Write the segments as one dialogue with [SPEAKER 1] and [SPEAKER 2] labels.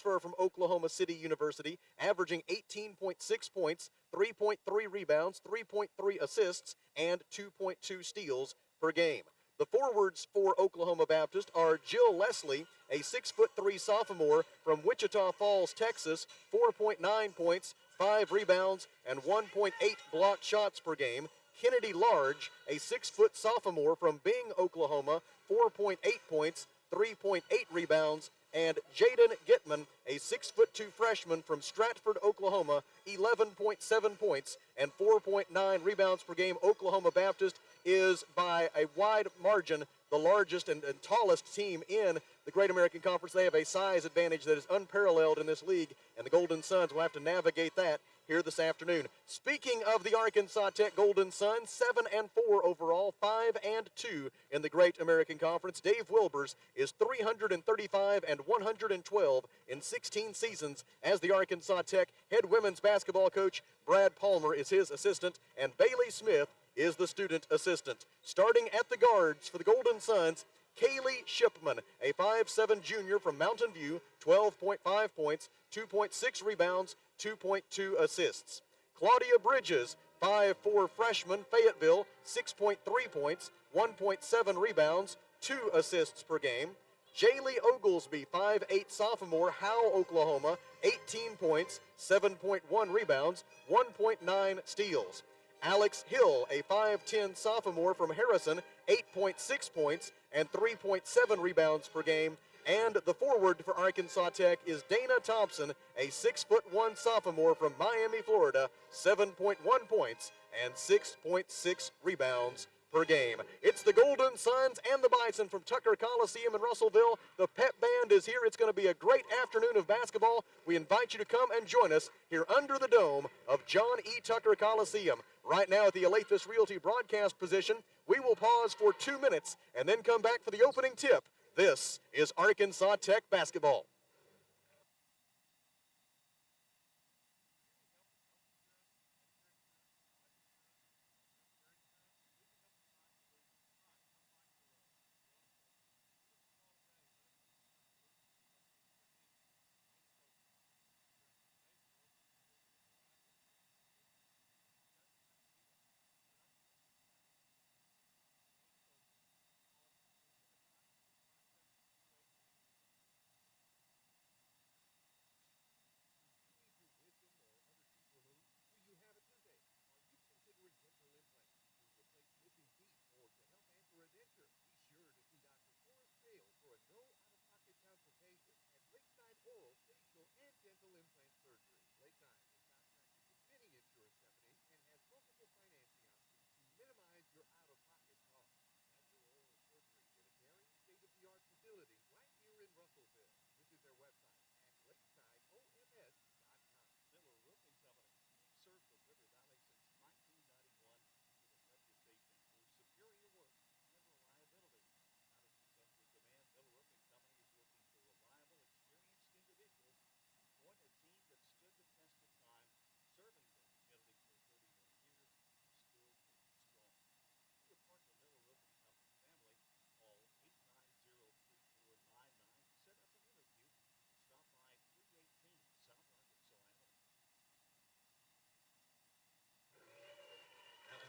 [SPEAKER 1] from Oklahoma City University, averaging 18.6 points, 3.3 rebounds, 3.3 assists, and 2.2 steals per game. The forwards for Oklahoma Baptist are Jill Leslie, a 6'3" sophomore from Wichita Falls, Texas, 4.9 points, 5 rebounds, and 1.8 blocked shots per game. Kennedy Large, a 6-foot sophomore from Bing, Oklahoma, 4.8 points, 3.8 rebounds, and Jaden Gitman, a 6'2" freshman from Stratford, Oklahoma, 11.7 points and 4.9 rebounds per game. Oklahoma Baptist is by a wide margin the largest and tallest team in the Great American Conference. They have a size advantage that is unparalleled in this league, and the Golden Suns will have to navigate that here this afternoon. Speaking of the Arkansas Tech Golden Suns, 7-4 overall, 5-2 in the Great American Conference. Dave Wilbers is 335 and 112 in 16 seasons as the Arkansas Tech head women's basketball coach. Brad Palmer is his assistant, and Bailey Smith is the student assistant. Starting at the guards for the Golden Suns, Kaylee Shipman, a 5'7" junior from Mountain View, 12.5 points, 2.6 rebounds, 2.2 assists. Claudia Bridges, 5'4" freshman, Fayetteville, 6.3 points, 1.7 rebounds, 2 assists per game. Jaylee Oglesby, 5'8" sophomore, Howe, Oklahoma, 18 points, 7.1 rebounds, 1.9 steals. Alex Hill, a 5'10" sophomore from Harrison, 8.6 points and 3.7 rebounds per game. And the forward for Arkansas Tech is Dana Thompson, a 6'1" sophomore from Miami, Florida, 7.1 points and 6.6 rebounds per game. It's the Golden Suns and the Bison from Tucker Coliseum in Russellville. The pep band is here. It's going to be a great afternoon of basketball. We invite you to come and join us here under the dome of John E. Tucker Coliseum. Right now at the Alathus Realty broadcast position, we will pause for 2 minutes and then come back for the opening tip. This is Arkansas Tech basketball.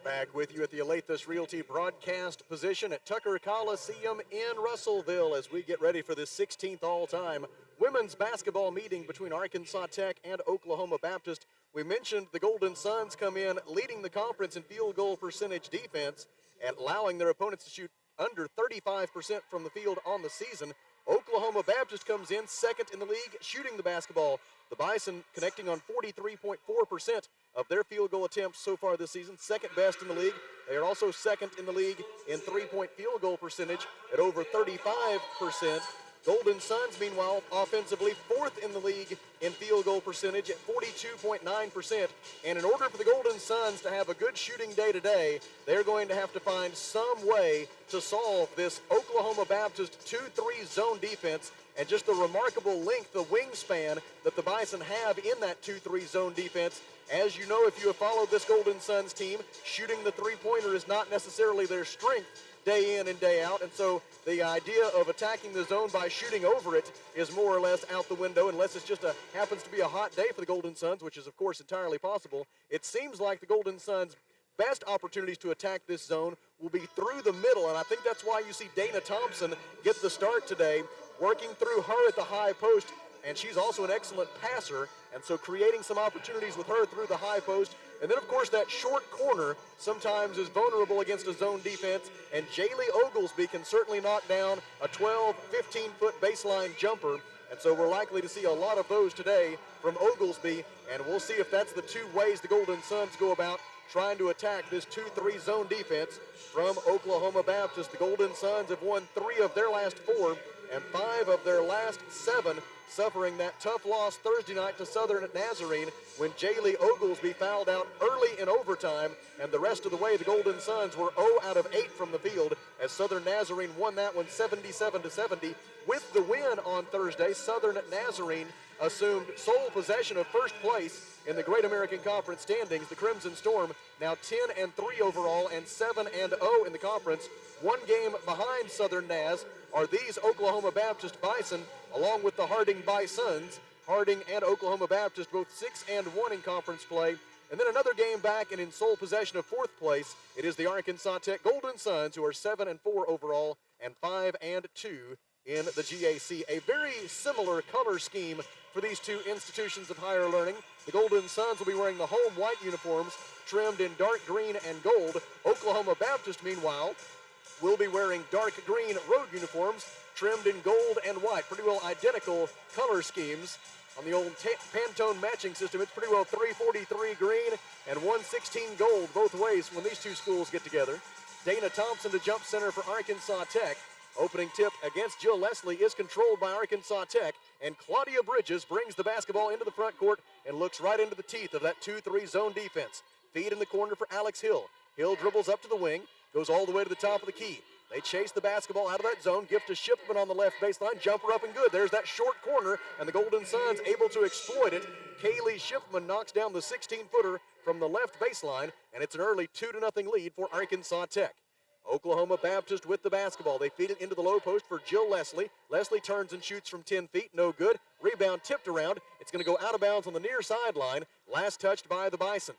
[SPEAKER 1] Back with you at the Alathus Realty broadcast position at Tucker Coliseum in Russellville as we get ready for this 16th all-time women's basketball meeting between Arkansas Tech and Oklahoma Baptist. We mentioned the Golden Suns come in leading the conference in field goal percentage defense and allowing their opponents to shoot under 35% from the field on the season. Oklahoma Baptist comes in second in the league shooting the basketball. The Bison connecting on 43.4% of their field goal attempts so far this season, second best in the league. They are also second in the league in three-point field goal percentage at over 35%. Golden Suns, meanwhile, offensively fourth in the league in field goal percentage at 42.9%. And in order for the Golden Suns to have a good shooting day today, they're going to have to find some way to solve this Oklahoma Baptist 2-3 zone defense and just the remarkable length, the wingspan that the Bison have in that 2-3 zone defense. As you know, if you have followed this Golden Suns team, shooting the three-pointer is not necessarily their strength. day in and day out. And so the idea of attacking the zone by shooting over it is more or less out the window, unless it's just happens to be a hot day for the Golden Suns, which is, of course, entirely possible. It seems like the Golden Suns' best opportunities to attack this zone will be through the middle, and I think that's why you see Dana Thompson get the start today, working through her at the high post, and she's also an excellent passer, and so creating some opportunities with her through the high post. And then, of course, that short corner sometimes is vulnerable against a zone defense, and Jaylee Oglesby can certainly knock down a 12, 15-foot baseline jumper, and so we're likely to see a lot of those today from Oglesby, and we'll see if that's the two ways the Golden Suns go about trying to attack this 2-3 zone defense from Oklahoma Baptist. The Golden Suns have won 3 of their last 4 and 5 of their last 7, suffering that tough loss Thursday night to Southern Nazarene when Jaylee Oglesby fouled out early in overtime, and the rest of the way the Golden Suns were 0 out of 8 from the field as Southern Nazarene won that one 77-70. With the win on Thursday, Southern Nazarene assumed sole possession of first place in the Great American Conference standings. The Crimson Storm now 10-3 overall and 7-0 in the conference. One game behind Southern Naz are these Oklahoma Baptist Bison, along with the Harding Bisons. Harding and Oklahoma Baptist both 6-1 in conference play. And then another game back and in sole possession of fourth place, it is the Arkansas Tech Golden Suns, who are 7-4 overall and 5-2 in the GAC. A very similar color scheme for these two institutions of higher learning. The Golden Suns will be wearing the home white uniforms trimmed in dark green and gold. Oklahoma Baptist, meanwhile, will be wearing dark green road uniforms trimmed in gold and white. Pretty well identical color schemes. On the old Pantone matching system, it's pretty well 343 green and 116 gold both ways when these two schools get together. Dana Thompson to jump center for Arkansas Tech. Opening tip against Jill Leslie is controlled by Arkansas Tech, and Claudia Bridges brings the basketball into the front court and looks right into the teeth of that 2-3 zone defense. Feed in the corner for Alex Hill. Hill dribbles up to the wing, goes all the way to the top of the key. They chase the basketball out of that zone, gift to Shipman on the left baseline, jumper up and good. There's that short corner, and the Golden Suns able to exploit it. Kaylee Shipman knocks down the 16-footer from the left baseline, and it's an early 2-0 lead for Arkansas Tech. Oklahoma Baptist with the basketball. They feed it into the low post for Jill Leslie. Leslie turns and shoots from 10 feet, no good. Rebound tipped around. It's going to go out of bounds on the near sideline. Last touched by the Bison.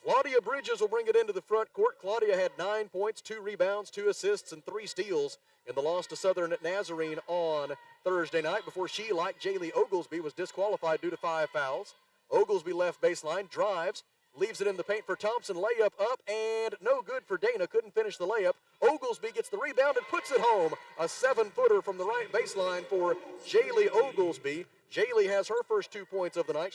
[SPEAKER 1] Claudia Bridges will bring it into the front court. Claudia had 9 points, 2 rebounds, 2 assists, and 3 steals in the loss to Southern Nazarene on Thursday night before she, like Jaylee Oglesby, was disqualified due to 5 fouls. Oglesby left baseline, drives, leaves it in the paint for Thompson, layup up, and no good for Dana. Couldn't finish the layup. Oglesby gets the rebound and puts it home. A 7-footer from the right baseline for Jaylee Oglesby. Jaylee has her first 2 points of the night.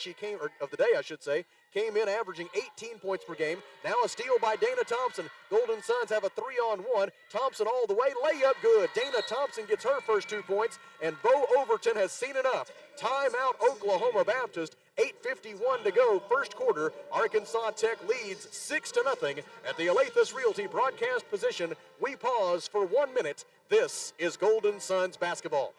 [SPEAKER 1] Of the day, I should say. Came in averaging 18 points per game. Now a steal by Dana Thompson. Golden Suns have a 3-on-1. Thompson all the way, layup good. Dana Thompson gets her first 2 points, and Bo Overton has seen enough. Timeout Oklahoma Baptist. 8:51 to go, first quarter. Arkansas Tech leads 6-0 at the Alathus Realty broadcast position. We pause for 1 minute. This is Golden Suns basketball.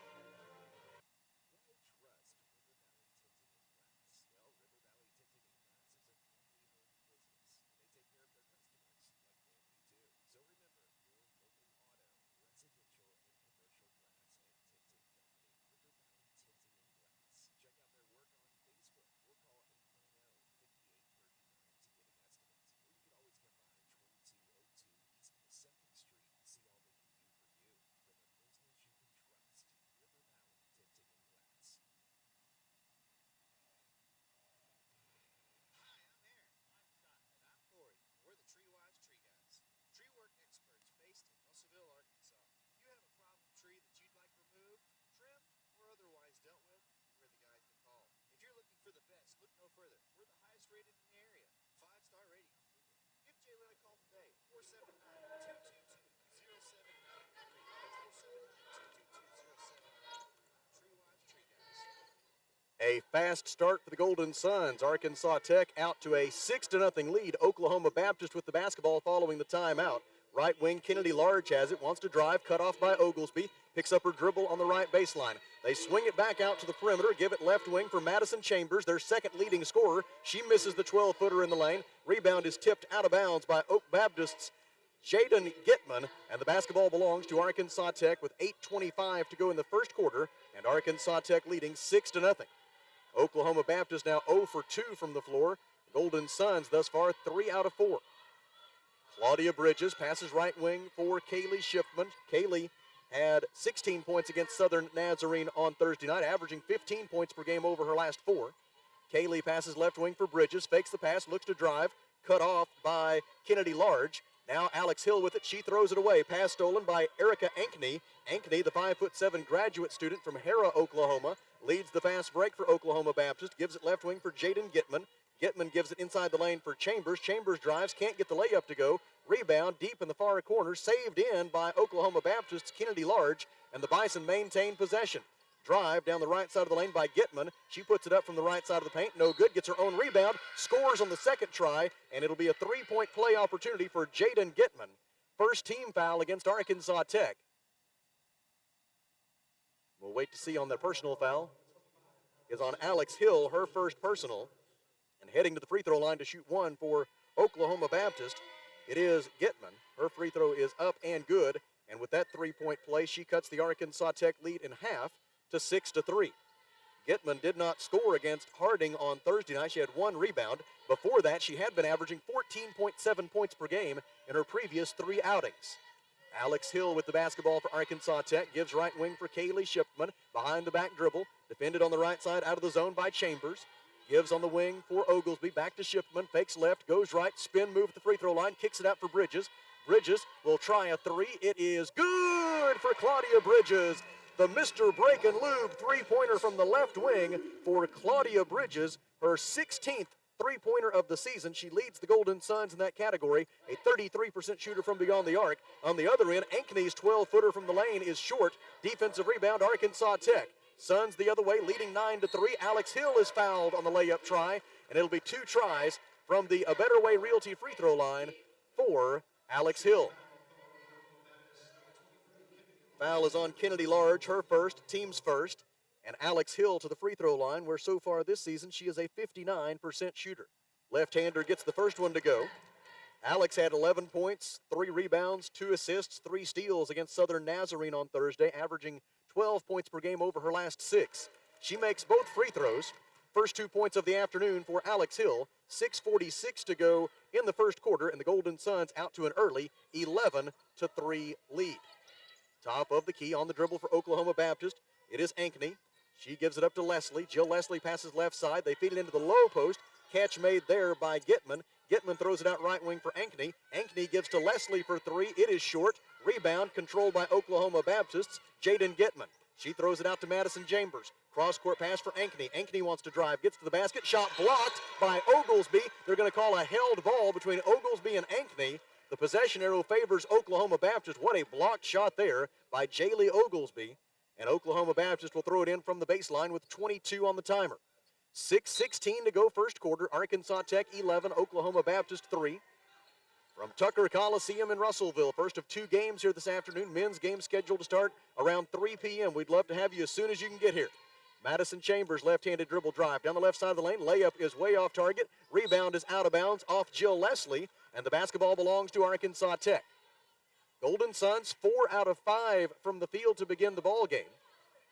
[SPEAKER 1] A fast start for the Golden Suns. Arkansas Tech out to a 6-0 lead. Oklahoma Baptist with the basketball following the timeout. Right wing, Kennedy Large has it, wants to drive, cut off by Oglesby, picks up her dribble on the right baseline. They swing it back out to the perimeter, give it left wing for Madison Chambers, their second leading scorer. She misses the 12-footer in the lane. Rebound is tipped out of bounds by Oak Baptist's Jaden Gitman, and the basketball belongs to Arkansas Tech with 8:25 to go in the first quarter, and Arkansas Tech leading 6-0. Oklahoma Baptist now 0 for 2 from the floor. Golden Suns thus far 3 out of 4. Claudia Bridges passes right wing for Kaylee Shipman. Kaylee had 16 points against Southern Nazarene on Thursday night, averaging 15 points per game over her last 4. Kaylee passes left wing for Bridges, fakes the pass, looks to drive, cut off by Kennedy Large. Now Alex Hill with it. She throws it away. Pass stolen by Erica Ankney. Ankney, the 5'7" graduate student from Hera, Oklahoma, leads the fast break for Oklahoma Baptist. Gives it left wing for Jaden Gitman. Gitman gives it inside the lane for Chambers. Chambers drives, can't get the layup to go. Rebound deep in the far corner, saved in by Oklahoma Baptist's Kennedy Large, and the Bison maintain possession. Drive down the right side of the lane by Gitman. She puts it up from the right side of the paint. No good. Gets her own rebound. Scores on the second try, and it'll be a three-point play opportunity for Jaden Gitman. First team foul against Arkansas Tech. We'll wait to see on the personal foul. Is on Alex Hill, her first personal. And heading to the free throw line to shoot one for Oklahoma Baptist, it is Gitman. Her free throw is up and good. And with that three-point play, she cuts the Arkansas Tech lead in half to 6-3. Gitman did not score against Harding on Thursday night. She had one rebound. Before that, she had been averaging 14.7 points per game in her previous 3 outings. Alex Hill with the basketball for Arkansas Tech. Gives right wing for Kaylee Shipman. Behind the back dribble. Defended on the right side out of the zone by Chambers. Gives on the wing for Oglesby. Back to Shipman. Fakes left. Goes right. Spin move at the free throw line. Kicks it out for Bridges. Bridges will try a three. It is good for Claudia Bridges. The Mr. Break and Lube three-pointer from the left wing for Claudia Bridges. Her 16th three-pointer of the season. She leads the Golden Suns in that category. A 33% shooter from beyond the arc. On the other end, Ankney's 12-footer from the lane is short. Defensive rebound, Arkansas Tech. Suns the other way, leading 9-3. Alex Hill is fouled on the layup try, and it'll be 2 tries from the A Better Way Realty free throw line for Alex Hill. Foul is on Kennedy Large, her first, team's first, and Alex Hill to the free throw line, where so far this season she is a 59% shooter. Left-hander gets the first one to go. Alex had 11 points, 3 rebounds, 2 assists, 3 steals against Southern Nazarene on Thursday, averaging 12 points per game over her last 6. She makes both free throws. First 2 points of the afternoon for Alex Hill. 6:46 to go in the first quarter, and the Golden Suns out to an early 11-3 lead. Top of the key on the dribble for Oklahoma Baptist. It is Ankney. She gives it up to Leslie. Jill Leslie passes left side. They feed it into the low post. Catch made there by Gitman. Gitman throws it out right wing for Ankney. Ankney gives to Leslie for 3. It is short. Rebound controlled by Oklahoma Baptist's Jaden Gitman. She throws it out to Madison Chambers. Cross-court pass for Ankney. Ankney wants to drive. Gets to the basket. Shot blocked by Oglesby. They're going to call a held ball between Oglesby and Ankney. The possession arrow favors Oklahoma Baptist. What a blocked shot there by Jaylee Oglesby. And Oklahoma Baptist will throw it in from the baseline with 22 on the timer. 6:16 to go first quarter. Arkansas Tech 11, Oklahoma Baptist 3. From Tucker Coliseum in Russellville, first of 2 games here this afternoon. Men's game scheduled to start around 3 p.m. We'd love to have you as soon as you can get here. Madison Chambers, left-handed dribble drive. Down the left side of the lane, layup is way off target. Rebound is out of bounds off Jill Leslie, and the basketball belongs to Arkansas Tech. Golden Suns 4 out of 5 from the field to begin the ball game.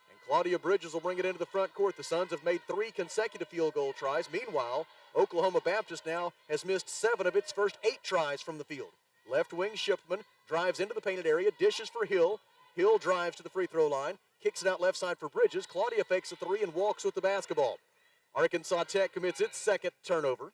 [SPEAKER 1] And Claudia Bridges will bring it into the front court. The Suns have made 3 consecutive field goal tries. Meanwhile, Oklahoma Baptist now has missed 7 of its first 8 tries from the field. Left wing Shipman drives into the painted area, dishes for Hill. Hill drives to the free throw line, kicks it out left side for Bridges. Claudia fakes a 3 and walks with the basketball. Arkansas Tech commits its second turnover.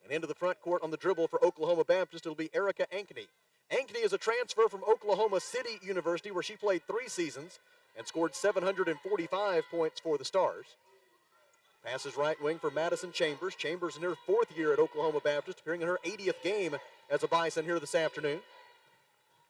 [SPEAKER 1] And into the front court on the dribble for Oklahoma Baptist, it'll be Erica Ankney. Ankney is a transfer from Oklahoma City University, where she played 3 seasons and scored 745 points for the Stars. Passes right wing for Madison Chambers. Chambers in her 4th year at Oklahoma Baptist, appearing in her 80th game as a Bison here this afternoon.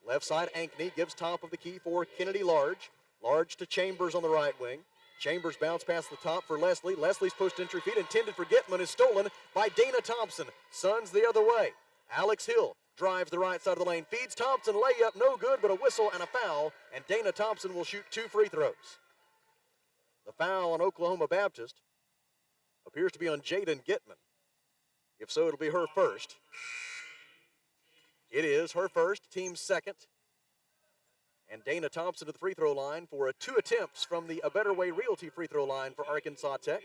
[SPEAKER 1] Left side, Ankney gives top of the key for Kennedy Large. Large to Chambers on the right wing. Chambers bounce past the top for Leslie. Leslie's post entry feed intended for Gitman is stolen by Dana Thompson. Suns the other way. Alex Hill drives the right side of the lane. Feeds Thompson, layup, no good, but a whistle and a foul. And Dana Thompson will shoot 2 free throws. The foul on Oklahoma Baptist appears to be on Jaden Gitman. If so, it'll be her first. It is her first, team's second. And Dana Thompson to the free throw line for 2 attempts from the A Better Way Realty free throw line for Arkansas Tech.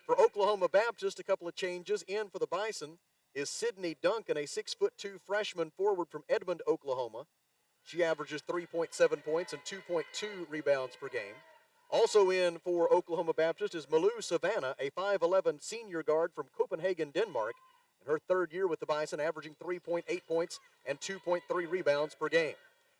[SPEAKER 1] For Oklahoma Baptist, a couple of changes. In for the Bison is Sydney Duncan, a 6'2" freshman forward from Edmond, Oklahoma. She averages 3.7 points and 2.2 rebounds per game. Also in for Oklahoma Baptist is Malou Savannah, a 5'11" senior guard from Copenhagen, Denmark. In her third year with the Bison, averaging 3.8 points and 2.3 rebounds per game.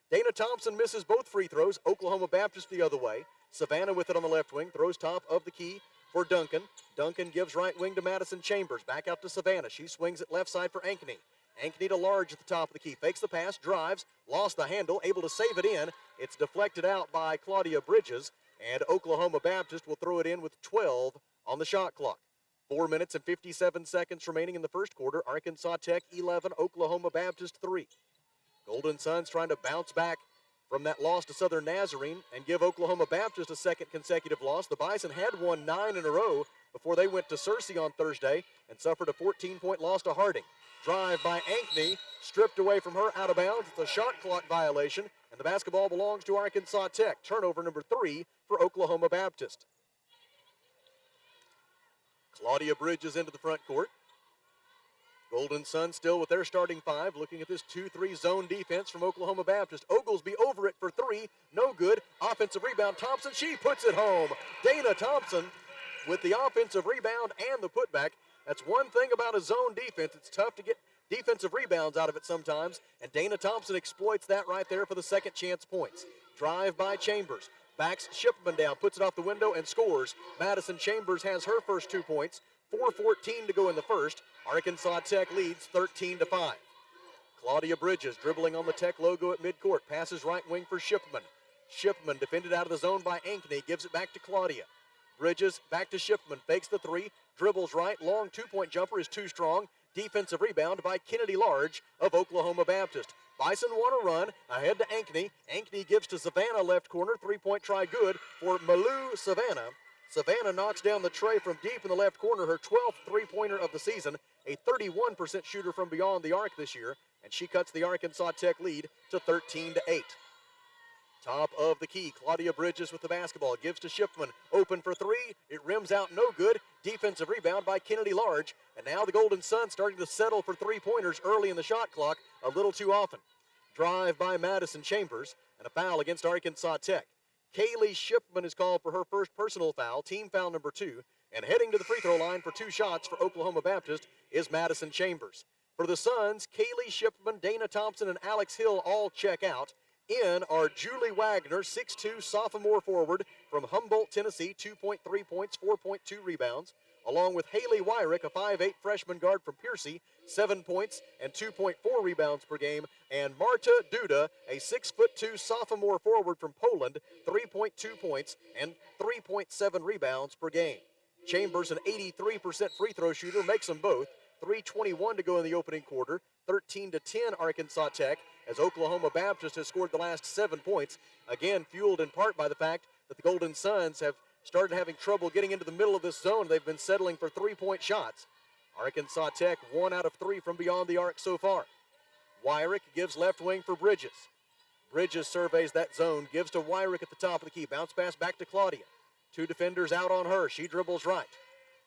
[SPEAKER 1] Dana Thompson misses both free throws. Oklahoma Baptist the other way. Savannah with it on the left wing, throws top of the key for Duncan. Duncan gives right wing to Madison Chambers. Back out to Savannah. She swings it left side for Ankeny. Ankeny to Large at the top of the key. Fakes the pass, drives, lost the handle, able to save it in. It's deflected out by Claudia Bridges, and Oklahoma Baptist will throw it in with 12 on the shot clock. 4 minutes and 57 seconds remaining in the first quarter. Arkansas Tech 11, Oklahoma Baptist 3. Golden Suns trying to bounce back from that loss to Southern Nazarene and give Oklahoma Baptist a second consecutive loss. The Bison had won 9 in a row before they went to Searcy on Thursday and suffered a 14-point loss to Harding. Drive by Ankeny, stripped away from her, out of bounds. It's a shot clock violation, and the basketball belongs to Arkansas Tech. Turnover number 3 for Oklahoma Baptist. Claudia Bridges into the front court. Golden Suns still with their starting 5, looking at this 2-3 zone defense from Oklahoma Baptist. Oglesby over it for 3, no good. Offensive rebound, Thompson, she puts it home. Dana Thompson with the offensive rebound and the putback. That's one thing about a zone defense. It's tough to get defensive rebounds out of it sometimes, and Dana Thompson exploits that right there for the second chance points. Drive by Chambers. Backs Shipman down, puts it off the window, and scores. Madison Chambers has her first 2 points. 4:14 to go in the first. Arkansas Tech leads 13-5. Claudia Bridges dribbling on the Tech logo at midcourt. Passes right wing for Shipman. Shipman defended out of the zone by Ankeny. Gives it back to Claudia. Bridges back to Shipman. Fakes the 3. Dribbles right. Long 2-point jumper is too strong. Defensive rebound by Kennedy Large of Oklahoma Baptist. Bison want to run ahead to Ankeny. Ankeny gives to Savannah left corner. 3-point try good for Malou Savannah. Savannah knocks down the tray from deep in the left corner, her 12th three-pointer of the season, a 31% shooter from beyond the arc this year, and she cuts the Arkansas Tech lead to 13-8. Top of the key, Claudia Bridges with the basketball, gives to Shipman, open for 3, it rims out no good, defensive rebound by Kennedy Large, and now the Golden Suns starting to settle for three-pointers early in the shot clock, a little too often. Drive by Madison Chambers, and a foul against Arkansas Tech. Kaylee Shipman is called for her first personal foul, team foul number 2, and heading to the free throw line for 2 shots for Oklahoma Baptist is Madison Chambers. For the Suns, Kaylee Shipman, Dana Thompson, and Alex Hill all check out. In are Julie Wagner, 6'2", sophomore forward from Humboldt, Tennessee, 2.3 points, 4.2 rebounds, along with Haley Wyrick, a 5'8" freshman guard from Piercy, 7 points and 2.4 rebounds per game, and Marta Duda, a 6'2" sophomore forward from Poland, 3.2 points and 3.7 rebounds per game. Chambers, an 83% free throw shooter, makes them both. 3:21 to go in the opening quarter, 13-10 Arkansas Tech, as Oklahoma Baptist has scored the last 7 points, again fueled in part by the fact that the Golden Suns have started having trouble getting into the middle of this zone. They've been settling for 3-point shots. Arkansas Tech 1 out of 3 from beyond the arc so far. Wyrick gives left wing for Bridges. Bridges surveys that zone, gives to Wyrick at the top of the key. Bounce pass back to Claudia. 2 defenders out on her. She dribbles right.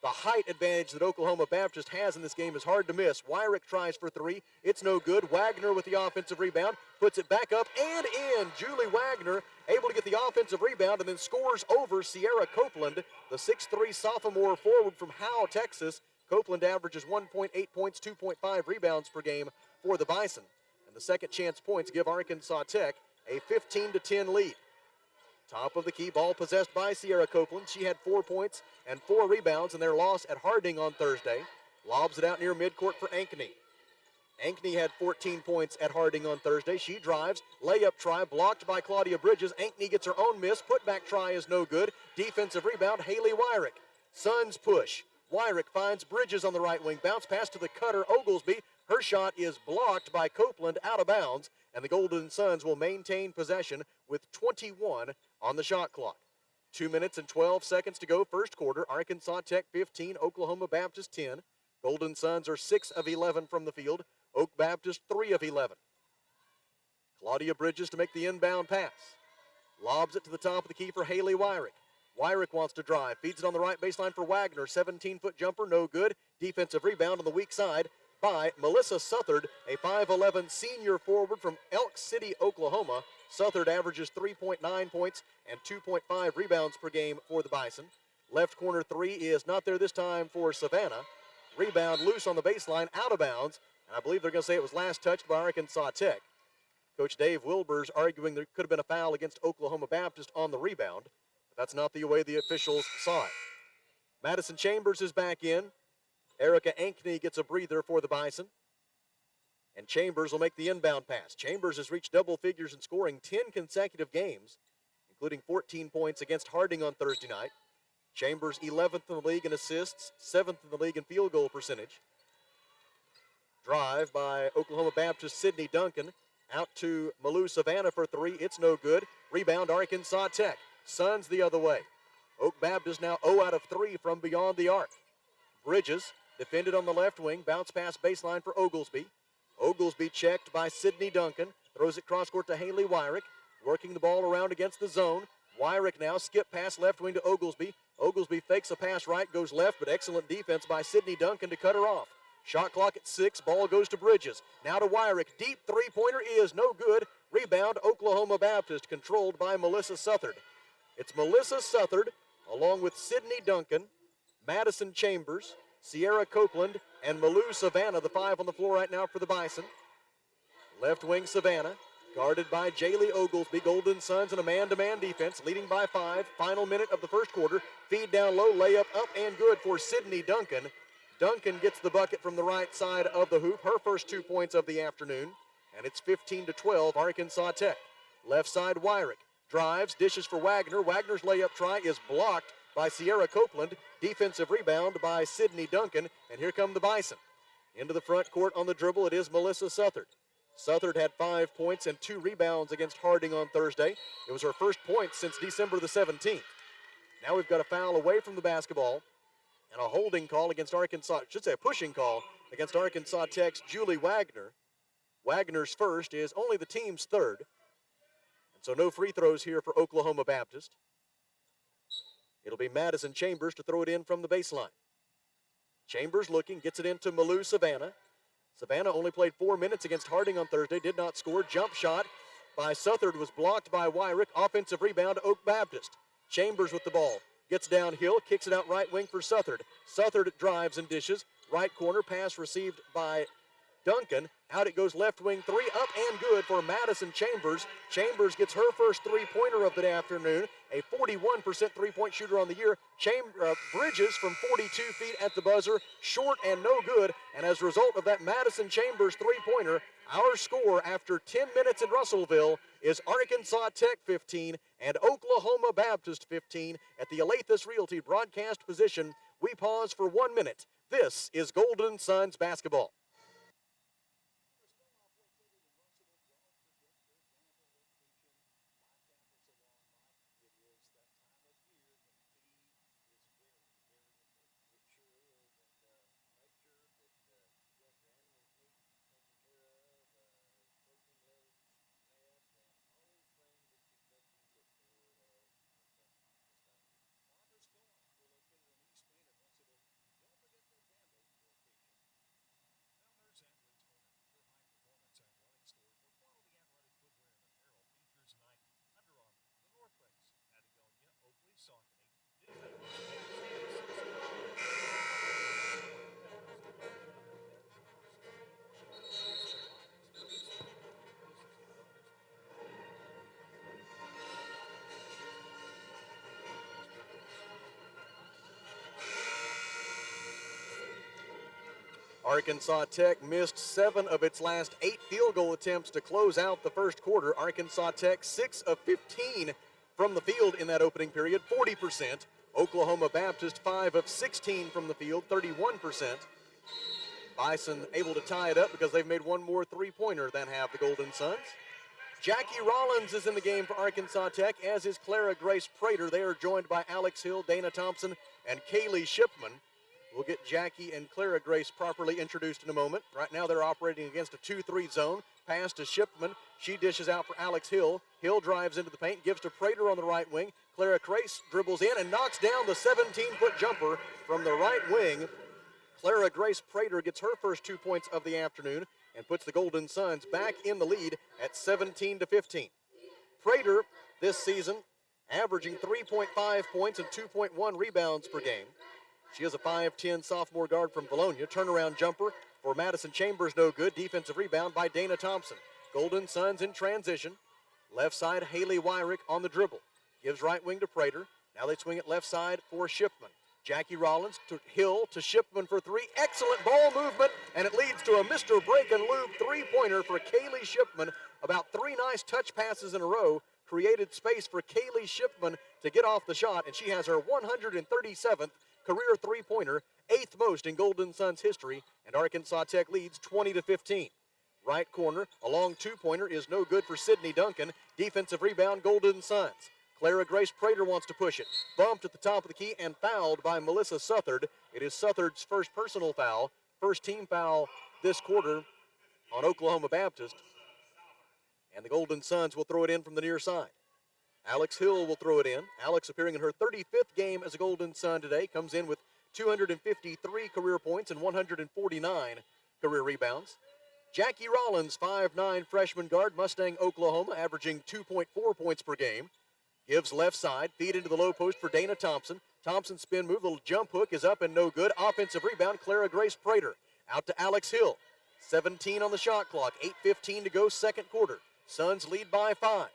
[SPEAKER 1] The height advantage that Oklahoma Baptist has in this game is hard to miss. Wyrick tries for 3. It's no good. Wagner with the offensive rebound. Puts it back up and in. Julie Wagner able to get the offensive rebound and then scores over Sierra Copeland, the 6'3" sophomore forward from Howe, Texas. Copeland averages 1.8 points, 2.5 rebounds per game for the Bison. And the second chance points give Arkansas Tech a 15-10 lead. Top of the key, ball possessed by Sierra Copeland. She had 4 points and 4 rebounds in their loss at Harding on Thursday. Lobs it out near midcourt for Ankeny. Ankeny had 14 points at Harding on Thursday. She drives, layup try, blocked by Claudia Bridges. Ankeny gets her own miss. Putback try is no good. Defensive rebound, Haley Wyrick. Suns push. Wyrick finds Bridges on the right wing. Bounce pass to the cutter, Oglesby. Her shot is blocked by Copeland, out of bounds, and the Golden Suns will maintain possession with 21 on the shot clock. 2 minutes and 12 seconds to go, first quarter. Arkansas Tech 15, Oklahoma Baptist 10. Golden Suns are 6 of 11 from the field. Oak Baptist 3 of 11. Claudia Bridges to make the inbound pass. Lobs it to the top of the key for Haley Wyrick. Wyrick wants to drive. Feeds it on the right baseline for Wagner. 17-foot jumper, no good. Defensive rebound on the weak side by Melissa Southard, a 5'11 senior forward from Elk City, Oklahoma. Southard averages 3.9 points and 2.5 rebounds per game for the Bison. Left corner three is not there this time for Savannah. Rebound loose on the baseline, out of bounds. And I believe they're going to say it was last touched by Arkansas Tech. Coach Dave Wilbers arguing there could have been a foul against Oklahoma Baptist on the rebound. But that's not the way the officials saw it. Madison Chambers is back in. Erica Ankney gets a breather for the Bison. And Chambers will make the inbound pass. Chambers has reached double figures in scoring 10 consecutive games, including 14 points against Harding on Thursday night. Chambers 11th in the league in assists, 7th in the league in field goal percentage. Drive by Oklahoma Baptist Sydney Duncan. Out to Malou Savannah for three. It's no good. Rebound Arkansas Tech. Suns the other way. Oak Baptist now 0 out of 3 from beyond the arc. Bridges defended on the left wing. Bounce pass baseline for Oglesby. Oglesby checked by Sydney Duncan. Throws it cross court to Haley Wyrick. Working the ball around against the zone. Wyrick now skip pass left wing to Oglesby. Oglesby fakes a pass right, goes left, but excellent defense by Sydney Duncan to cut her off. Shot clock at 6. Ball goes to Bridges. Now to Wyrick. Deep three-pointer is no good. Rebound Oklahoma Baptist, controlled by Melissa Southard. It's Melissa Southard, along with Sydney Duncan, Madison Chambers, Sierra Copeland, and Malou Savannah, the 5 on the floor right now for the Bison. Left wing Savannah, guarded by Jaylee Oglesby. Golden Suns in a man-to-man defense, leading by 5. Final minute of the first quarter. Feed down low, layup up and good for Sydney Duncan. Duncan gets the bucket from the right side of the hoop, her first 2 points of the afternoon, and it's 15-12, Arkansas Tech. Left side, Wyrick drives, dishes for Wagner. Wagner's layup try is blocked by Sierra Copeland. Defensive rebound by Sydney Duncan, and here come the Bison. Into the front court on the dribble, it is Melissa Southard. Southard had 5 points and 2 rebounds against Harding on Thursday. It was her first point since December the 17th. Now we've got a foul away from the basketball, and a holding call against Arkansas, I should say a pushing call against Arkansas Tech's Julie Wagner. Wagner's first is only the team's third. And so no free throws here for Oklahoma Baptist. It'll be Madison Chambers to throw it in from the baseline. Chambers looking, gets it into Malou Savannah. Savannah only played 4 minutes against Harding on Thursday, did not score. Jump shot by Southard was blocked by Wyrick. Offensive rebound, Oak Baptist. Chambers with the ball. Gets downhill, kicks it out right wing for Southard. Southard drives and dishes. Right corner pass received by Duncan. Out it goes left wing three, up and good for Madison Chambers. Chambers gets her first three-pointer of the afternoon, a 41% three-point shooter on the year. Bridges from 42 feet at the buzzer, short and no good. And as a result of that Madison Chambers three-pointer, our score after 10 minutes in Russellville is Arkansas Tech 15 and Oklahoma Baptist 15 at the Alathus Realty broadcast position. We pause for 1 minute. This is Golden Suns basketball. Arkansas Tech missed 7 of its last 8 field goal attempts to close out the first quarter. Arkansas Tech 6 of 15 from the field in that opening period, 40%. Oklahoma Baptist 5 of 16 from the field, 31%. Bison able to tie it up because they've made one more three-pointer than have the Golden Suns. Jackie Rollins is in the game for Arkansas Tech, as is Clara Grace Prater. They are joined by Alex Hill, Dana Thompson, and Kaylee Shipman. We'll get Jackie and Clara Grace properly introduced in a moment. Right now they're operating against a 2-3 zone. Pass to Shipman. She dishes out for Alex Hill. Hill drives into the paint, gives to Prater on the right wing. Clara Grace dribbles in and knocks down the 17-foot jumper from the right wing. Clara Grace Prater gets her first 2 points of the afternoon and puts the Golden Suns back in the lead at 17-15. Prater this season averaging 3.5 points and 2.1 rebounds per game. She is a 5'10 sophomore guard from Bologna. Turnaround jumper for Madison Chambers, no good. Defensive rebound by Dana Thompson. Golden Suns in transition. Left side, Haley Wyrick on the dribble. Gives right wing to Prater. Now they swing it left side for Shipman. Jackie Rollins to Hill to Shipman for three. Excellent ball movement, and it leads to a Mr. Break and Lube three-pointer for Kaylee Shipman. About three nice touch passes in a row created space for Kaylee Shipman to get off the shot, and she has her 137th career three-pointer, eighth most in Golden Suns history, and Arkansas Tech leads 20-15. Right corner, a long two-pointer is no good for Sydney Duncan. Defensive rebound, Golden Suns. Clara Grace Prater wants to push it. Bumped at the top of the key and fouled by Melissa Southard. It is Southard's first personal foul, first team foul this quarter on Oklahoma Baptist. And the Golden Suns will throw it in from the near side. Alex Hill will throw it in. Alex appearing in her 35th game as a Golden Sun today. Comes in with 253 career points and 149 career rebounds. Jackie Rollins, 5'9 freshman guard, Mustang, Oklahoma, averaging 2.4 points per game. Gives left side, feed into the low post for Dana Thompson. Thompson spin move, little jump hook is up and no good. Offensive rebound, Clara Grace Prater. Out to Alex Hill. 17 on the shot clock, 8:15 to go, second quarter. Suns lead by 5.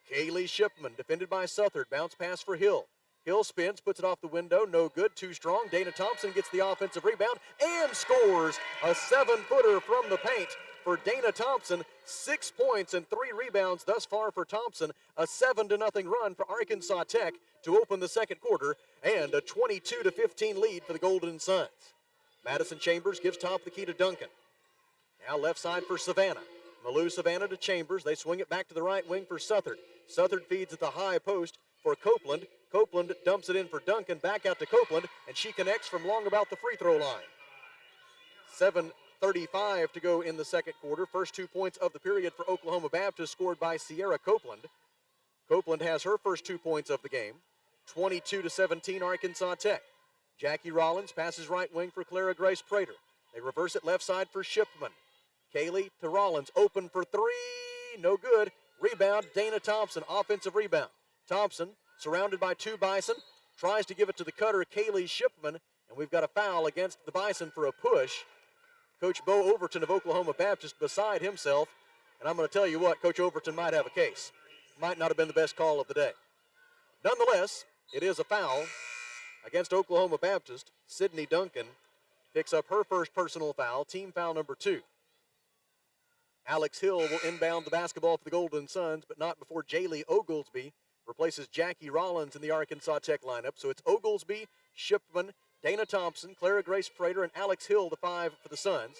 [SPEAKER 1] Kaylee Shipman, defended by Southard. Bounce pass for Hill. Hill spins, puts it off the window, no good, too strong. Dana Thompson gets the offensive rebound and scores a 7-footer from the paint for Dana Thompson. 6 points and 3 rebounds thus far for Thompson. A 7-0 run for Arkansas Tech to open the second quarter, and a 22-15 lead for the Golden Suns. Madison Chambers gives top of the key to Duncan. Now left side for Savannah. Malou Savannah to Chambers. They swing it back to the right wing for Southard. Southard feeds at the high post for Copeland. Copeland dumps it in for Duncan. Back out to Copeland, and she connects from long about the free throw line. 7:35 to go in the second quarter. First 2 points of the period for Oklahoma Baptist scored by Sierra Copeland. Copeland has her first 2 points of the game. 22-17 Arkansas Tech. Jackie Rollins passes right wing for Clara Grace Prater. They reverse it left side for Shipman. Kaylee to Rollins, open for three, no good. Rebound, Dana Thompson, offensive rebound. Thompson, surrounded by two Bison, tries to give it to the cutter, Kaylee Shipman, and we've got a foul against the Bison for a push. Coach Bo Overton of Oklahoma Baptist beside himself, and I'm going to tell you what, Coach Overton might have a case. Might not have been the best call of the day. Nonetheless, it is a foul against Oklahoma Baptist. Sydney Duncan picks up her first personal foul, team foul number 2. Alex Hill will inbound the basketball for the Golden Suns, but not before Jaylee Oglesby replaces Jackie Rollins in the Arkansas Tech lineup. So it's Oglesby, Shipman, Dana Thompson, Clara Grace Prater, and Alex Hill, the 5 for the Suns.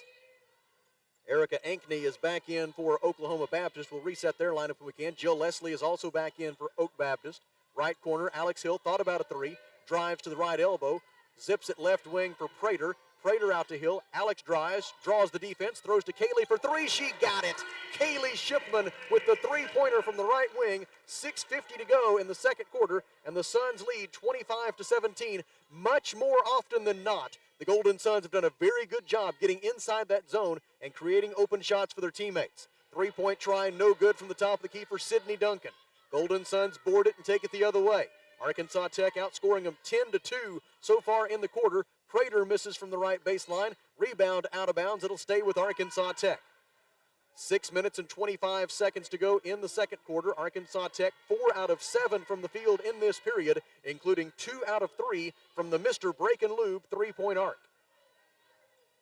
[SPEAKER 1] Erica Ankney is back in for Oklahoma Baptist. We'll reset their lineup if we can. Jill Leslie is also back in for Oak Baptist. Right corner, Alex Hill thought about a three, drives to the right elbow, zips it left wing for Prater. Prater out to Hill. Alex drives, draws the defense, throws to Kaylee for three. She got it. Kaylee Shipman with the three-pointer from the right wing. 6:50 to go in the second quarter, and the Suns lead 25-17. Much more often than not, the Golden Suns have done a very good job getting inside that zone and creating open shots for their teammates. Three-point try, no good from the top of the key for Sydney Duncan. Golden Suns board it and take it the other way. Arkansas Tech outscoring them 10-2 so far in the quarter. Prater misses from the right baseline. Rebound out of bounds. It'll stay with Arkansas Tech. 6 minutes and 25 seconds to go in the second quarter. Arkansas Tech 4 out of 7 from the field in this period, including 2 out of 3 from the Mr. Break and Lube three-point arc.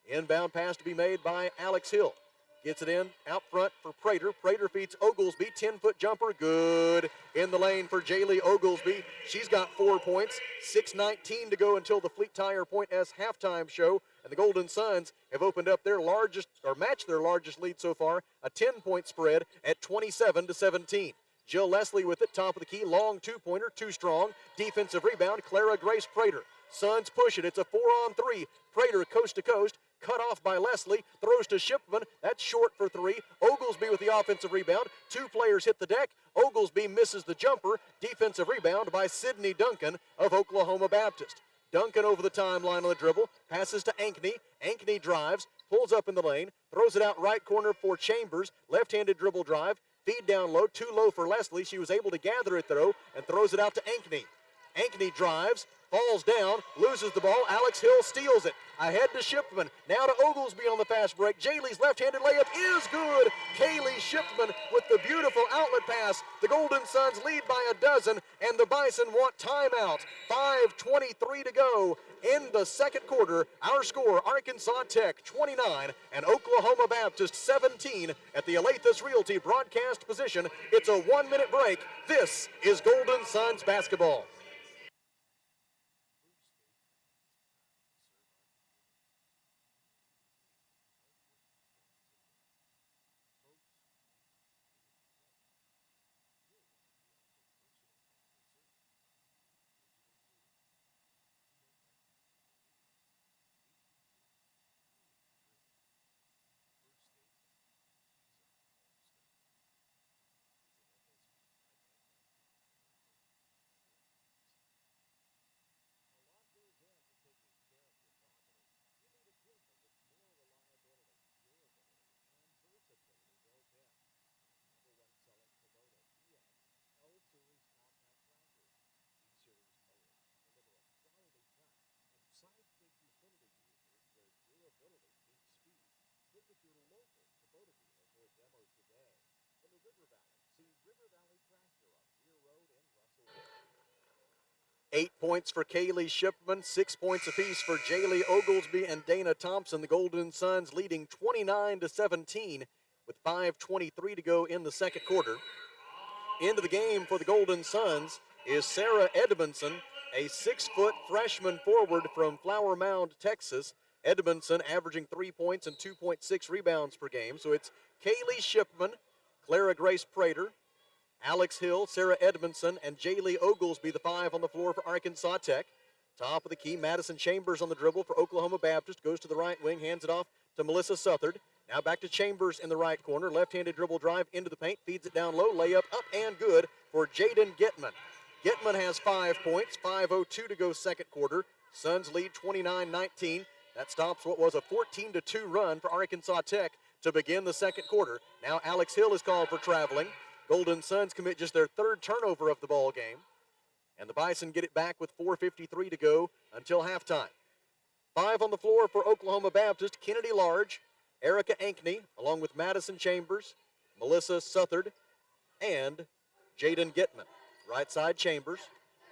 [SPEAKER 1] Inbound pass to be made by Alex Hill. Gets it in out front for Prater. Prater feeds Oglesby. 10-foot jumper. Good in the lane for Jaylee Oglesby. She's got 4 points. 6:19 to go until the Fleet Tire Point S halftime show. And the Golden Suns have opened up their largest, or matched their largest lead so far, a 10-point spread at 27-17. Jill Leslie with it, top of the key, long two-pointer, too strong. Defensive rebound, Clara Grace Prater. Suns push it. It's a 4-on-3. Prater coast to coast. Cut off by Leslie. Throws to Shipman. That's short for three. Oglesby with the offensive rebound. Two players hit the deck. Oglesby misses the jumper. Defensive rebound by Sidney Duncan of Oklahoma Baptist. Duncan over the timeline on the dribble. Passes to Ankney. Ankney drives. Pulls up in the lane. Throws it out right corner for Chambers. Left-handed dribble drive. Feed down low. Too low for Leslie. She was able to gather it, though, and throws it out to Ankney. Ankney drives. Falls down, loses the ball. Alex Hill steals it. Ahead to Shipman. Now to Oglesby on the fast break. Jaylee's left-handed layup is good. Kaylee Shipman with the beautiful outlet pass. The Golden Suns lead by a dozen, and the Bison want timeout. 5:23 to go in the second quarter. Our score, Arkansas Tech 29 and Oklahoma Baptist 17 at the Alathus Realty broadcast position. It's a 1-minute break. This is Golden Suns basketball. Visit your local Kubota dealer for a demo today. In the River Valley, see River Valley Tractor on Deer Road in Russellville. 8 points for Kaylee Shipman, 6 points apiece for Jaylee Oglesby and Dana Thompson. The Golden Suns leading 29-17 with 5:23 to go in the second quarter. Into the game for the Golden Suns is Sarah Edmondson, a 6-foot freshman forward from Flower Mound, Texas. Edmondson averaging 3 points and 2.6 rebounds per game. So it's Kaylee Shipman, Clara Grace Prater, Alex Hill, Sarah Edmondson, and Jaylee Oglesby, the five on the floor for Arkansas Tech. Top of the key, Madison Chambers on the dribble for Oklahoma Baptist. Goes to the right wing, hands it off to Melissa Southard. Now back to Chambers in the right corner. Left-handed dribble drive into the paint, feeds it down low, layup up and good for Jaden Gitman. Gitman has 5 points, 5:02 to go second quarter. Suns lead 29-19. That stops what was a 14-2 run for Arkansas Tech to begin the second quarter. Now Alex Hill is called for traveling. Golden Suns commit just their third turnover of the ball game. And the Bison get it back with 4:53 to go until halftime. 5 on the floor for Oklahoma Baptist. Kennedy Large, Erica Ankney, along with Madison Chambers, Melissa Southard, and Jaden Gitman. Right side Chambers.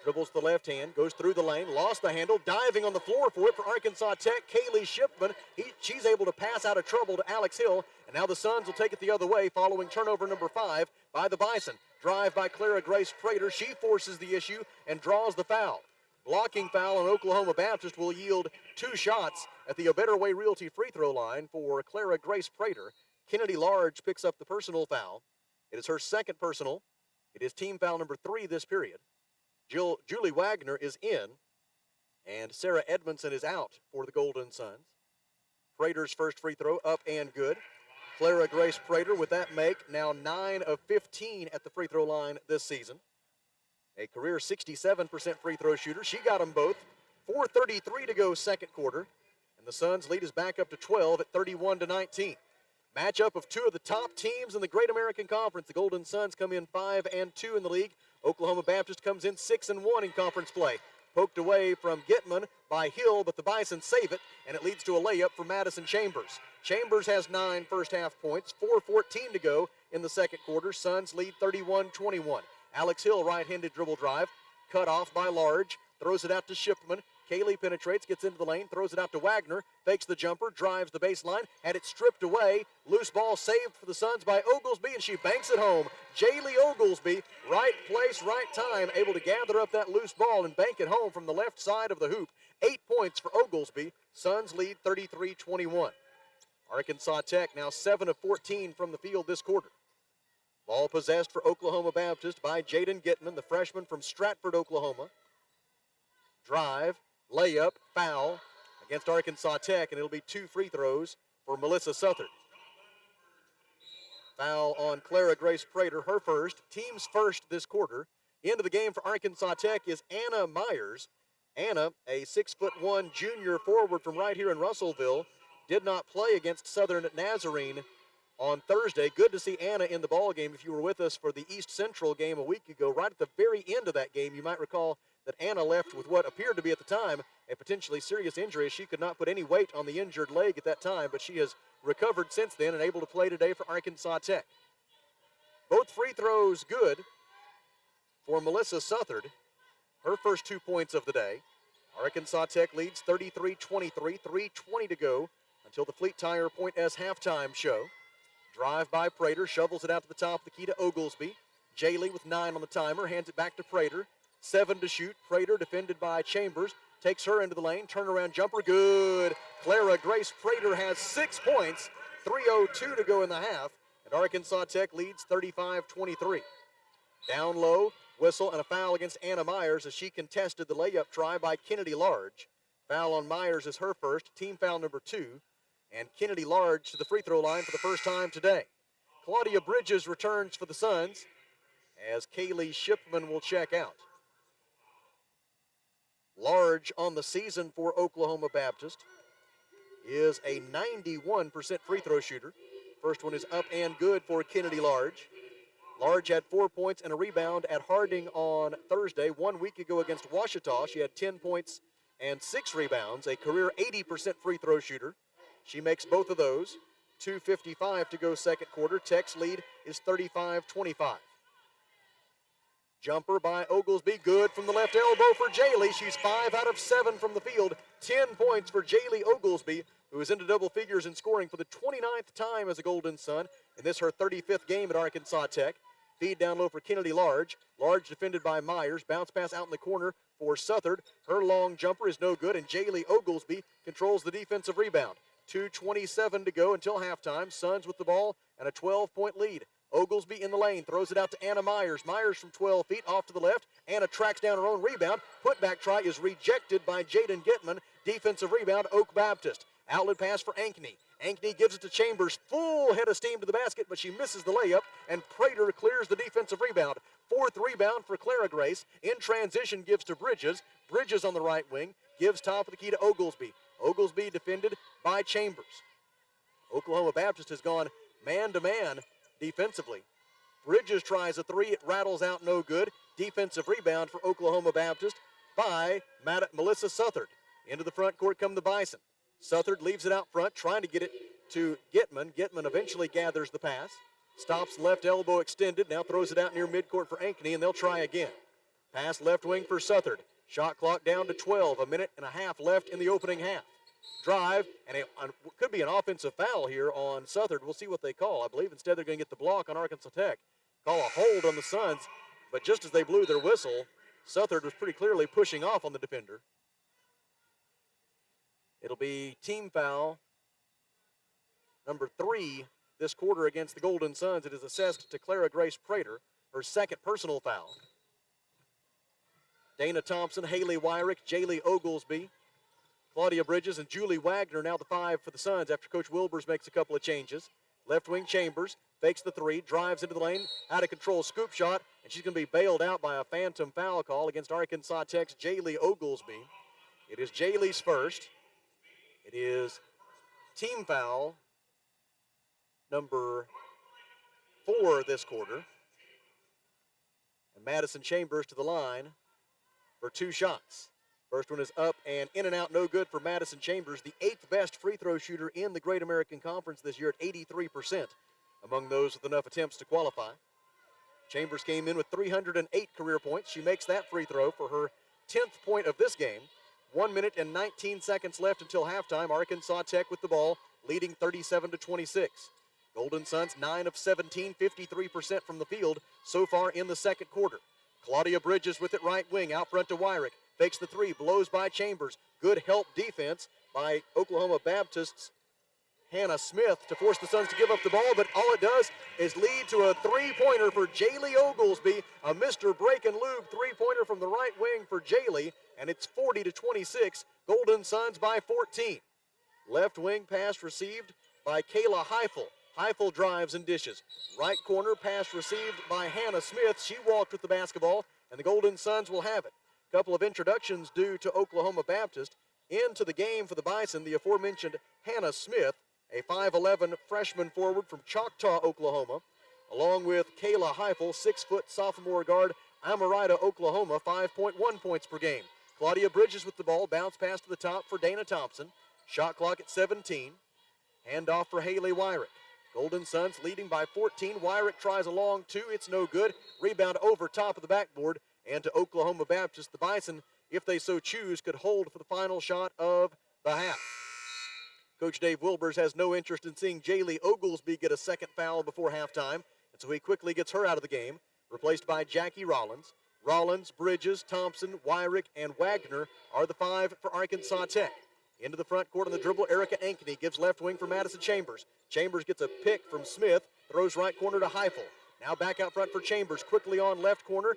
[SPEAKER 1] Dribbles the left hand, goes through the lane, lost the handle, diving on the floor for it for Arkansas Tech, Kaylee Shipman. She's able to pass out of trouble to Alex Hill, and now the Suns will take it the other way following turnover number 5 by the Bison. Drive by Clara Grace Prater. She forces the issue and draws the foul. Blocking foul on Oklahoma Baptist will yield 2 shots at the A Better Way Realty free throw line for Clara Grace Prater. Kennedy Large picks up the personal foul. It is her second personal. It is team foul number 3 this period. Julie Wagner is in, and Sarah Edmondson is out for the Golden Suns. Prater's first free throw up and good. Clara Grace Prater with that make, now 9 of 15 at the free throw line this season. A career 67% free throw shooter. She got them both. 4:33 to go second quarter, and the Suns lead is back up to 12 at 31-19. Matchup of 2 of the top teams in the Great American Conference. The Golden Suns come in 5-2 in the league. Oklahoma Baptist comes in 6-1 in conference play. Poked away from Gitman by Hill, but the Bison save it, and it leads to a layup for Madison Chambers. Chambers has 9 first-half points, 4:14 to go in the second quarter. Suns lead 31-21. Alex Hill, right-handed dribble drive, cut off by Large, throws it out to Shipman. Kaylee penetrates, gets into the lane, throws it out to Wagner, fakes the jumper, drives the baseline, had it stripped away. Loose ball saved for the Suns by Oglesby, and she banks it home. Jaylee Oglesby, right place, right time, able to gather up that loose ball and bank it home from the left side of the hoop. 8 points for Oglesby. Suns lead 33-21. Arkansas Tech now 7 of 14 from the field this quarter. Ball possessed for Oklahoma Baptist by Jaden Gitman, the freshman from Stratford, Oklahoma. Drive, layup, foul against Arkansas Tech, and it'll be 2 free throws for Melissa Southard. Foul on Clara Grace Prater, her first, team's first this quarter. Into the game for Arkansas Tech is Anna Myers. Anna, a 6'1" junior forward from right here in Russellville, did not play against Southern Nazarene on Thursday. Good to see Anna in the ball game. If you were with us for the East Central game a week ago, right at the very end of that game, you might recall that Anna left with what appeared to be at the time a potentially serious injury. She could not put any weight on the injured leg at that time, but she has recovered since then and able to play today for Arkansas Tech. Both free throws good for Melissa Southard. Her first 2 points of the day. Arkansas Tech leads 33-23, 3:20 to go until the Fleet Tire Point S halftime show. Drive by Prater, shovels it out to the top of the key to Oglesby. Jaylee with 9 on the timer, hands it back to Prater. 7 to shoot. Prater defended by Chambers, takes her into the lane, turnaround jumper, good. Clara Grace Prater has 6 points, 3:02 to go in the half, and Arkansas Tech leads 35-23. Down low, whistle and a foul against Anna Myers as she contested the layup try by Kennedy Large. Foul on Myers is her first, team foul number 2, and Kennedy Large to the free throw line for the first time today. Claudia Bridges returns for the Suns as Kaylee Shipman will check out. Large on the season for Oklahoma Baptist is a 91% free throw shooter. First one is up and good for Kennedy Large. Large had 4 points and a rebound at Harding on Thursday. 1 week ago against Ouachita, she had 10 points and 6 rebounds, a career 80% free throw shooter. She makes both of those. 2:55 to go second quarter. Tech's lead is 35-25. Jumper by Oglesby, good from the left elbow for Jaylee. She's 5 out of 7 from the field. 10 points for Jaylee Oglesby, who is into double figures in scoring for the 29th time as a Golden Sun, and this her 35th game at Arkansas Tech. Feed down low for Kennedy Large. Large defended by Myers. Bounce pass out in the corner for Southard. Her long jumper is no good, and Jaylee Oglesby controls the defensive rebound. 2:27 to go until halftime. Suns with the ball and a 12-point lead. Oglesby in the lane, throws it out to Anna Myers. Myers from 12 feet off to the left. Anna tracks down her own rebound. Putback try is rejected by Jaden Gitman. Defensive rebound, Oak Baptist. Outlet pass for Ankney. Ankney gives it to Chambers. Full head of steam to the basket, but she misses the layup, and Prater clears the defensive rebound. 4th rebound for Clara Grace. In transition gives to Bridges. Bridges on the right wing. Gives top of the key to Oglesby. Oglesby defended by Chambers. Oklahoma Baptist has gone man-to-man defensively. Bridges tries a 3. It rattles out, no good. Defensive rebound for Oklahoma Baptist by Melissa Southard. Into the front court come the Bison. Southard leaves it out front, trying to get it to Gitman. Gitman eventually gathers the pass. Stops left elbow extended. Now throws it out near midcourt for Ankney, and they'll try again. Pass left wing for Southard. Shot clock down to 12. A minute and a half left in the opening half. Drive, and it could be an offensive foul here on Southard. We'll see what they call. I believe instead they're going to get the block on Arkansas Tech. Call a hold on the Suns, but just as they blew their whistle, Southard was pretty clearly pushing off on the defender. It'll be team foul number 3 this quarter against the Golden Suns. It is assessed to Clara Grace Prater, her second personal foul. Dana Thompson, Haley Wyrick, Jaylee Oglesby, Claudia Bridges, and Julie Wagner now the 5 for the Suns after Coach Wilbers makes a couple of changes. Left wing Chambers fakes the 3, drives into the lane, out of control scoop shot, and she's going to be bailed out by a phantom foul call against Arkansas Tech's Jaylee Oglesby. It is Jaylee's first. It is team foul number 4 this quarter. And Madison Chambers to the line for 2 shots. First one is up and in and out, no good for Madison Chambers, the 8th best free throw shooter in the Great American Conference this year at 83%, among those with enough attempts to qualify. Chambers came in with 308 career points. She makes that free throw for her 10th point of this game. 1 minute and 19 seconds left until halftime. Arkansas Tech with the ball, leading 37-26. Golden Suns 9 of 17, 53% from the field so far in the second quarter. Claudia Bridges with it right wing, out front to Wyrick. Fakes the 3, blows by Chambers. Good help defense by Oklahoma Baptist's Hannah Smith to force the Suns to give up the ball, but all it does is lead to a three-pointer for Jaylee Oglesby, a Mr. Break and Lube three-pointer from the right wing for Jaylee, and it's 40-26, Golden Suns by 14. Left wing pass received by Kayla Heifel. Heifel drives and dishes. Right corner pass received by Hannah Smith. She walked with the basketball, and the Golden Suns will have it. Couple of introductions due to Oklahoma Baptist. Into the game for the Bison, the aforementioned Hannah Smith, a 5'11 freshman forward from Choctaw, Oklahoma, along with Kayla Heifel, 6-foot sophomore guard, Amarita, Oklahoma, 5.1 points per game. Claudia Bridges with the ball, bounce pass to the top for Dana Thompson. Shot clock at 17. Handoff for Haley Wyrick. Golden Suns leading by 14. Wyrick tries a long two. It's no good. Rebound over top of the backboard and to Oklahoma Baptist. The Bison, if they so choose, could hold for the final shot of the half. Coach Dave Wilbers has no interest in seeing Jaylee Oglesby get a second foul before halftime, and so he quickly gets her out of the game, replaced by Jackie Rollins. Rollins, Bridges, Thompson, Wyrick, and Wagner are the five for Arkansas Tech. Into the front court on the dribble, Erica Ankeny gives left wing for Madison Chambers. Chambers gets a pick from Smith, throws right corner to Heifel. Now back out front for Chambers, quickly on left corner.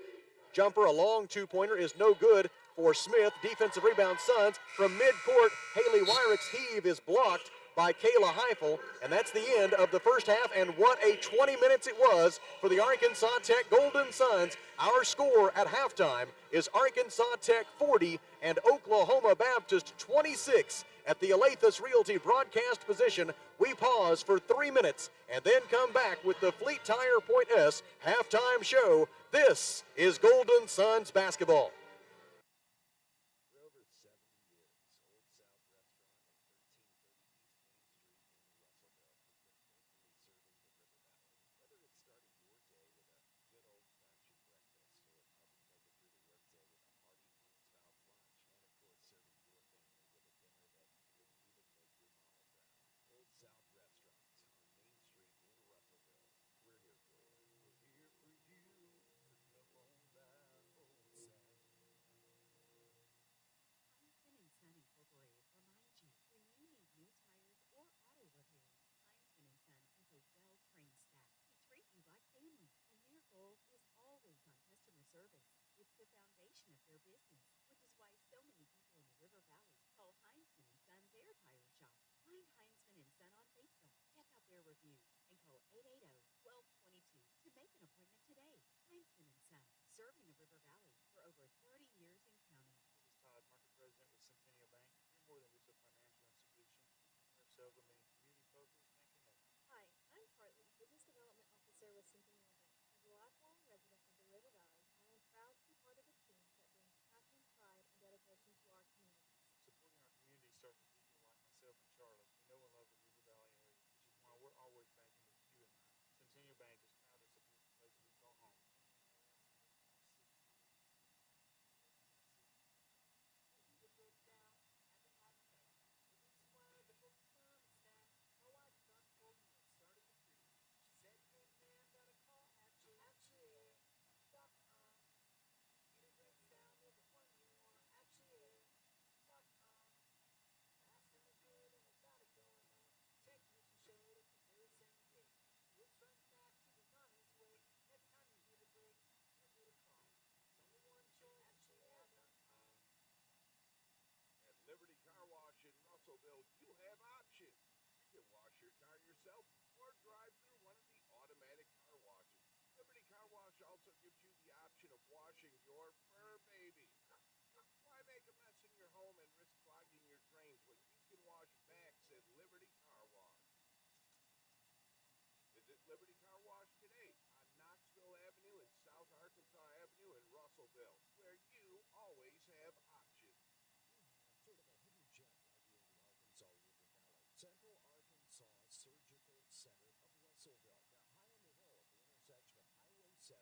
[SPEAKER 1] Jumper, a long two-pointer is no good for Smith. Defensive rebound Suns from midcourt. Haley Wyrick's heave is blocked by Kayla Heifel, and that's the end of the first half, and what a 20 minutes it was for the Arkansas Tech Golden Suns. Our score at halftime is Arkansas Tech 40 and Oklahoma Baptist 26. At the Alathus Realty broadcast position, we pause for 3 minutes and then come back with the Fleet Tire Point S halftime show. This is Golden Suns basketball.
[SPEAKER 2] Liberty Car Wash in Russellville, you have options. You can wash your car yourself or drive through one of the automatic car washes. Liberty Car Wash also gives you the option of washing your fur baby. Why make a mess in your home and risk clogging your drains when you can wash backs at Liberty Car Wash? Visit Liberty Car Wash today on Knoxville Avenue and South Arkansas Avenue in Russellville, where you always have options.
[SPEAKER 3] Sort of a hidden gem right here in the Arkansas River Valley. Central Arkansas Surgical Center of Russellville. They're high on the hill at the intersection of Highway 7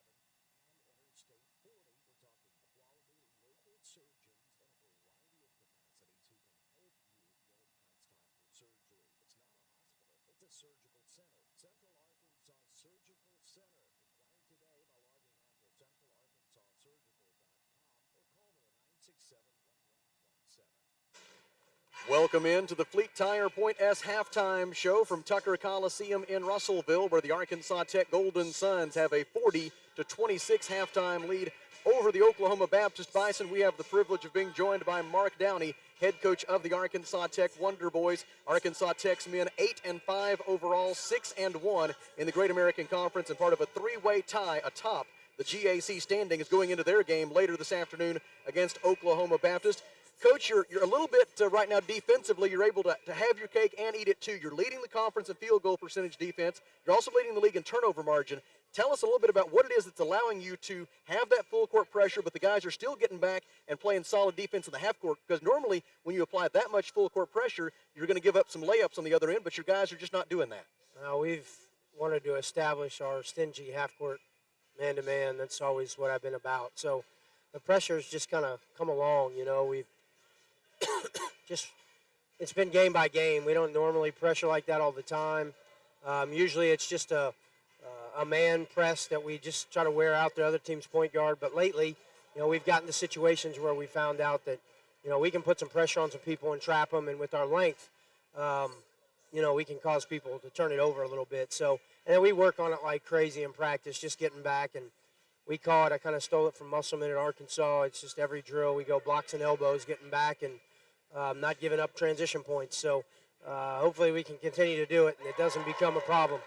[SPEAKER 3] and Interstate 40. We're talking quality local surgeons in a variety of capacities who can help you when it comes time for surgery. It's not a hospital. It's a surgical center. Central Arkansas Surgical Center. Inquire today by logging on to centralarkansassurgical.com or call them at 967-1117.
[SPEAKER 1] Welcome in to the Fleet Tire Point S halftime show from Tucker Coliseum in Russellville, where the Arkansas Tech Golden Suns have a 40-26 halftime lead over the Oklahoma Baptist Bison. We have the privilege of being joined by Mark Downey, head coach of the Arkansas Tech Wonder Boys. Arkansas Tech's men 8-5 overall, 6-1 in the Great American Conference, and part of a three-way tie atop the GAC standings going into their game later this afternoon against Oklahoma Baptist. Coach, you're a little bit right now defensively. You're able to have your cake and eat it too. You're leading the conference in field goal percentage defense. You're also leading the league in turnover margin. Tell us a little bit about what it is that's allowing you to have that full court pressure, but the guys are still getting back and playing solid defense in the half court, because normally when you apply that much full court pressure, you're going to give up some layups on the other end, but your guys are just not doing that.
[SPEAKER 4] We've wanted to establish our stingy half court man-to-man. That's always what I've been about. So the pressure's just kind of come along. We've it's been game by game. We don't normally pressure like that all the time. Usually it's just a man press that we just try to wear out the other team's point guard. But lately, we've gotten to situations where we found out that, we can put some pressure on some people and trap them. And with our length, we can cause people to turn it over a little bit. So, and then we work on it like crazy in practice, just getting back. And we call it, I kind of stole it from Musselman at Arkansas. It's just every drill we go blocks and elbows, getting back and not giving up transition points. So hopefully we can continue to do it and it doesn't become a problem.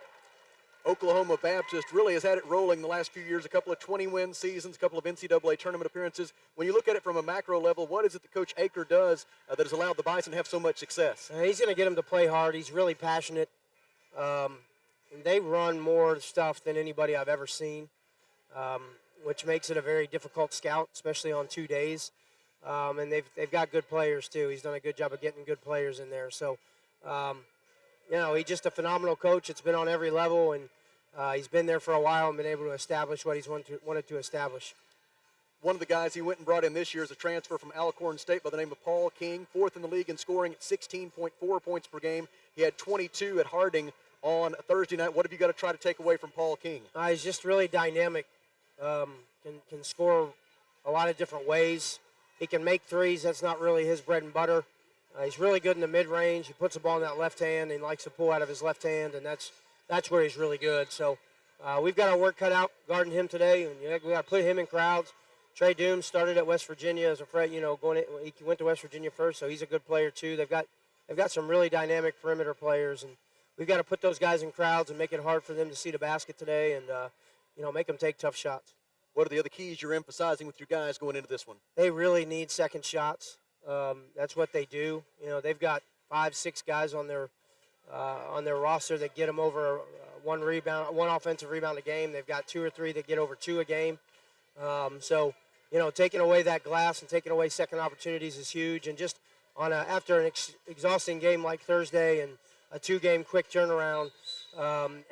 [SPEAKER 1] Oklahoma Baptist really has had it rolling the last few years, a couple of 20-win seasons, a couple of NCAA tournament appearances. When you look at it from a macro level, what is it that Coach Aker does that has allowed the Bison to have so much success?
[SPEAKER 4] He's going to get them to play hard. He's really passionate. They run more stuff than anybody I've ever seen, which makes it a very difficult scout, especially on 2 days. And they've got good players, too. He's done a good job of getting good players in there. So, he's just a phenomenal coach. It's been on every level, and he's been there for a while and been able to establish what he's wanted to establish.
[SPEAKER 1] One of the guys he went and brought in this year is a transfer from Alcorn State by the name of Paul King, fourth in the league in scoring at 16.4 points per game. He had 22 at Harding on Thursday night. What have you got to try to take away from Paul King?
[SPEAKER 4] He's just really dynamic, can score a lot of different ways. He can make threes. That's not really his bread and butter. He's really good in the mid-range. He puts the ball in that left hand, and he likes to pull out of his left hand, and that's where he's really good. So we've got our work cut out guarding him today, and we got to put him in crowds. Trey Dooms started at West Virginia as a freshman. He went to West Virginia first, so he's a good player too. They've got some really dynamic perimeter players, and we've got to put those guys in crowds and make it hard for them to see the basket today, and make them take tough shots.
[SPEAKER 1] What are the other keys you're emphasizing with your guys going into this one?
[SPEAKER 4] They really need second shots. That's what they do. They've got 5-6 guys on their roster that get them over one offensive rebound a game. They've got 2 or 3 that get over 2 a game. So taking away that glass and taking away second opportunities is huge. And just after an exhausting game like Thursday and a 2-game quick turnaround,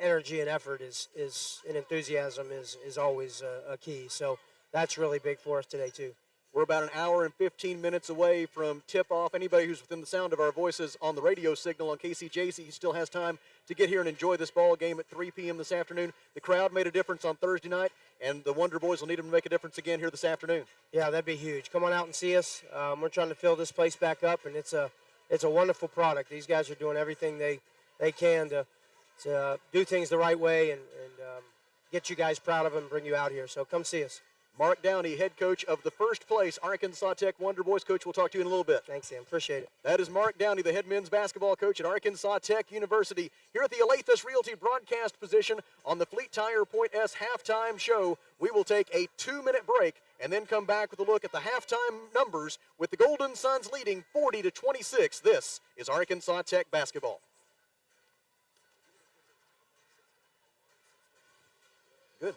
[SPEAKER 4] energy and effort and enthusiasm is always a key. So that's really big for us today too.
[SPEAKER 1] We're about an hour and 15 minutes away from tip-off. Anybody who's within the sound of our voices on the radio signal on KCJC still has time to get here and enjoy this ball game at 3 p.m. this afternoon. The crowd made a difference on Thursday night, and the Wonder Boys will need them to make a difference again here this afternoon.
[SPEAKER 4] Yeah, that'd be huge. Come on out and see us. We're trying to fill this place back up, and it's a wonderful product. These guys are doing everything they can to do things the right way and get you guys proud of them and bring you out here. So come see us.
[SPEAKER 1] Mark Downey, head coach of the first place Arkansas Tech Wonder Boys. Coach, we'll talk to you in a little bit.
[SPEAKER 4] Thanks, Sam. Appreciate it.
[SPEAKER 1] That is Mark Downey, the head men's basketball coach at Arkansas Tech University. Here at the Alathus Realty broadcast position on the Fleet Tire Point S halftime show, we will take a 2-minute break and then come back with a look at the halftime numbers with the Golden Suns leading 40-26. This is Arkansas Tech basketball. Good.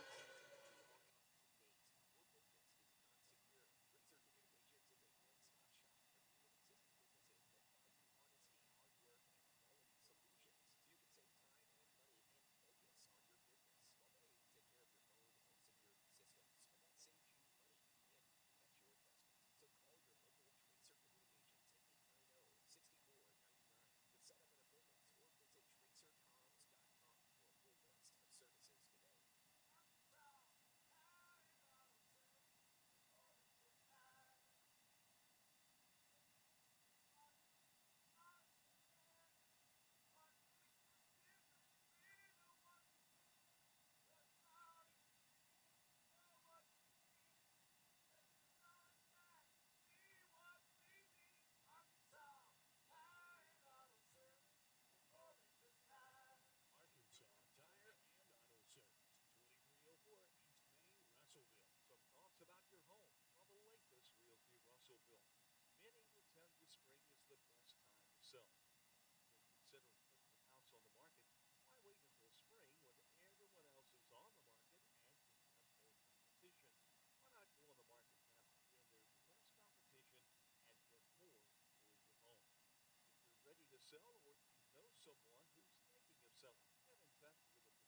[SPEAKER 5] sell or you know someone who's thinking of selling, get in touch with a professional at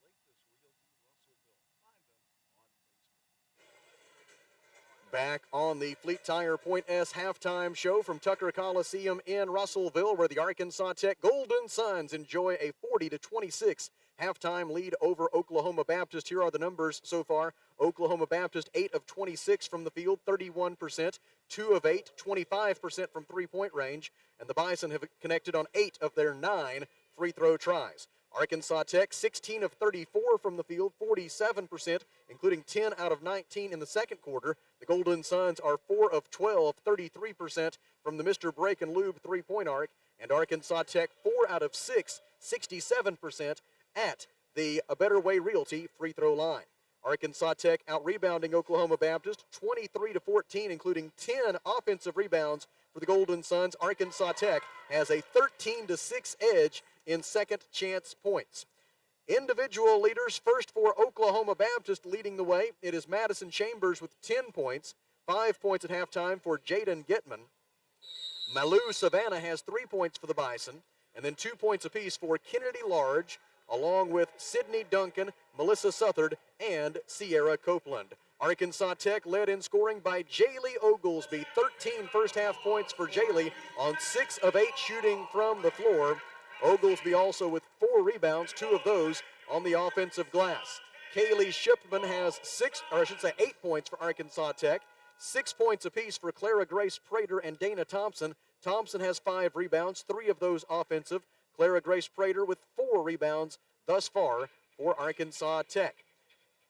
[SPEAKER 5] Olathe Realty Russellville. Find them on Facebook.
[SPEAKER 1] Back on the Fleet Tire Point S halftime show from Tucker Coliseum in Russellville, where the Arkansas Tech Golden Suns enjoy a 40-26 halftime lead over Oklahoma Baptist. Here are the numbers so far. Oklahoma Baptist 8 of 26 from the field, 31%, 2 of 8, 25% from three-point range, and the Bison have connected on 8 of their 9 free throw tries. Arkansas Tech 16 of 34 from the field, 47%, including 10 out of 19 in the second quarter. The Golden Suns are 4 of 12, 33% from the Mr. Break and Lube three-point arc, and Arkansas Tech 4 out of 6, 67% at the A Better Way Realty free throw line. Arkansas Tech out-rebounding Oklahoma Baptist 23-14, including 10 offensive rebounds for the Golden Suns. Arkansas Tech has a 13-6 edge in second chance points. Individual leaders, first for Oklahoma Baptist leading the way. It is Madison Chambers with 10 points, 5 points at halftime for Jaden Gitman. Malou Savannah has 3 points for the Bison, and then 2 points apiece for Kennedy Large, along with Sydney Duncan, Melissa Southard, and Sierra Copeland. Arkansas Tech led in scoring by Jaylee Oglesby. 13 first-half points for Jaylee on 6 of 8 shooting from the floor. Oglesby also with 4 rebounds, 2 of those on the offensive glass. Kaylee Shipman has 8 points for Arkansas Tech. 6 points apiece for Clara Grace Prater and Dana Thompson. Thompson has 5 rebounds, 3 of those offensive. Clara Grace Prater with 4 rebounds thus far for Arkansas Tech.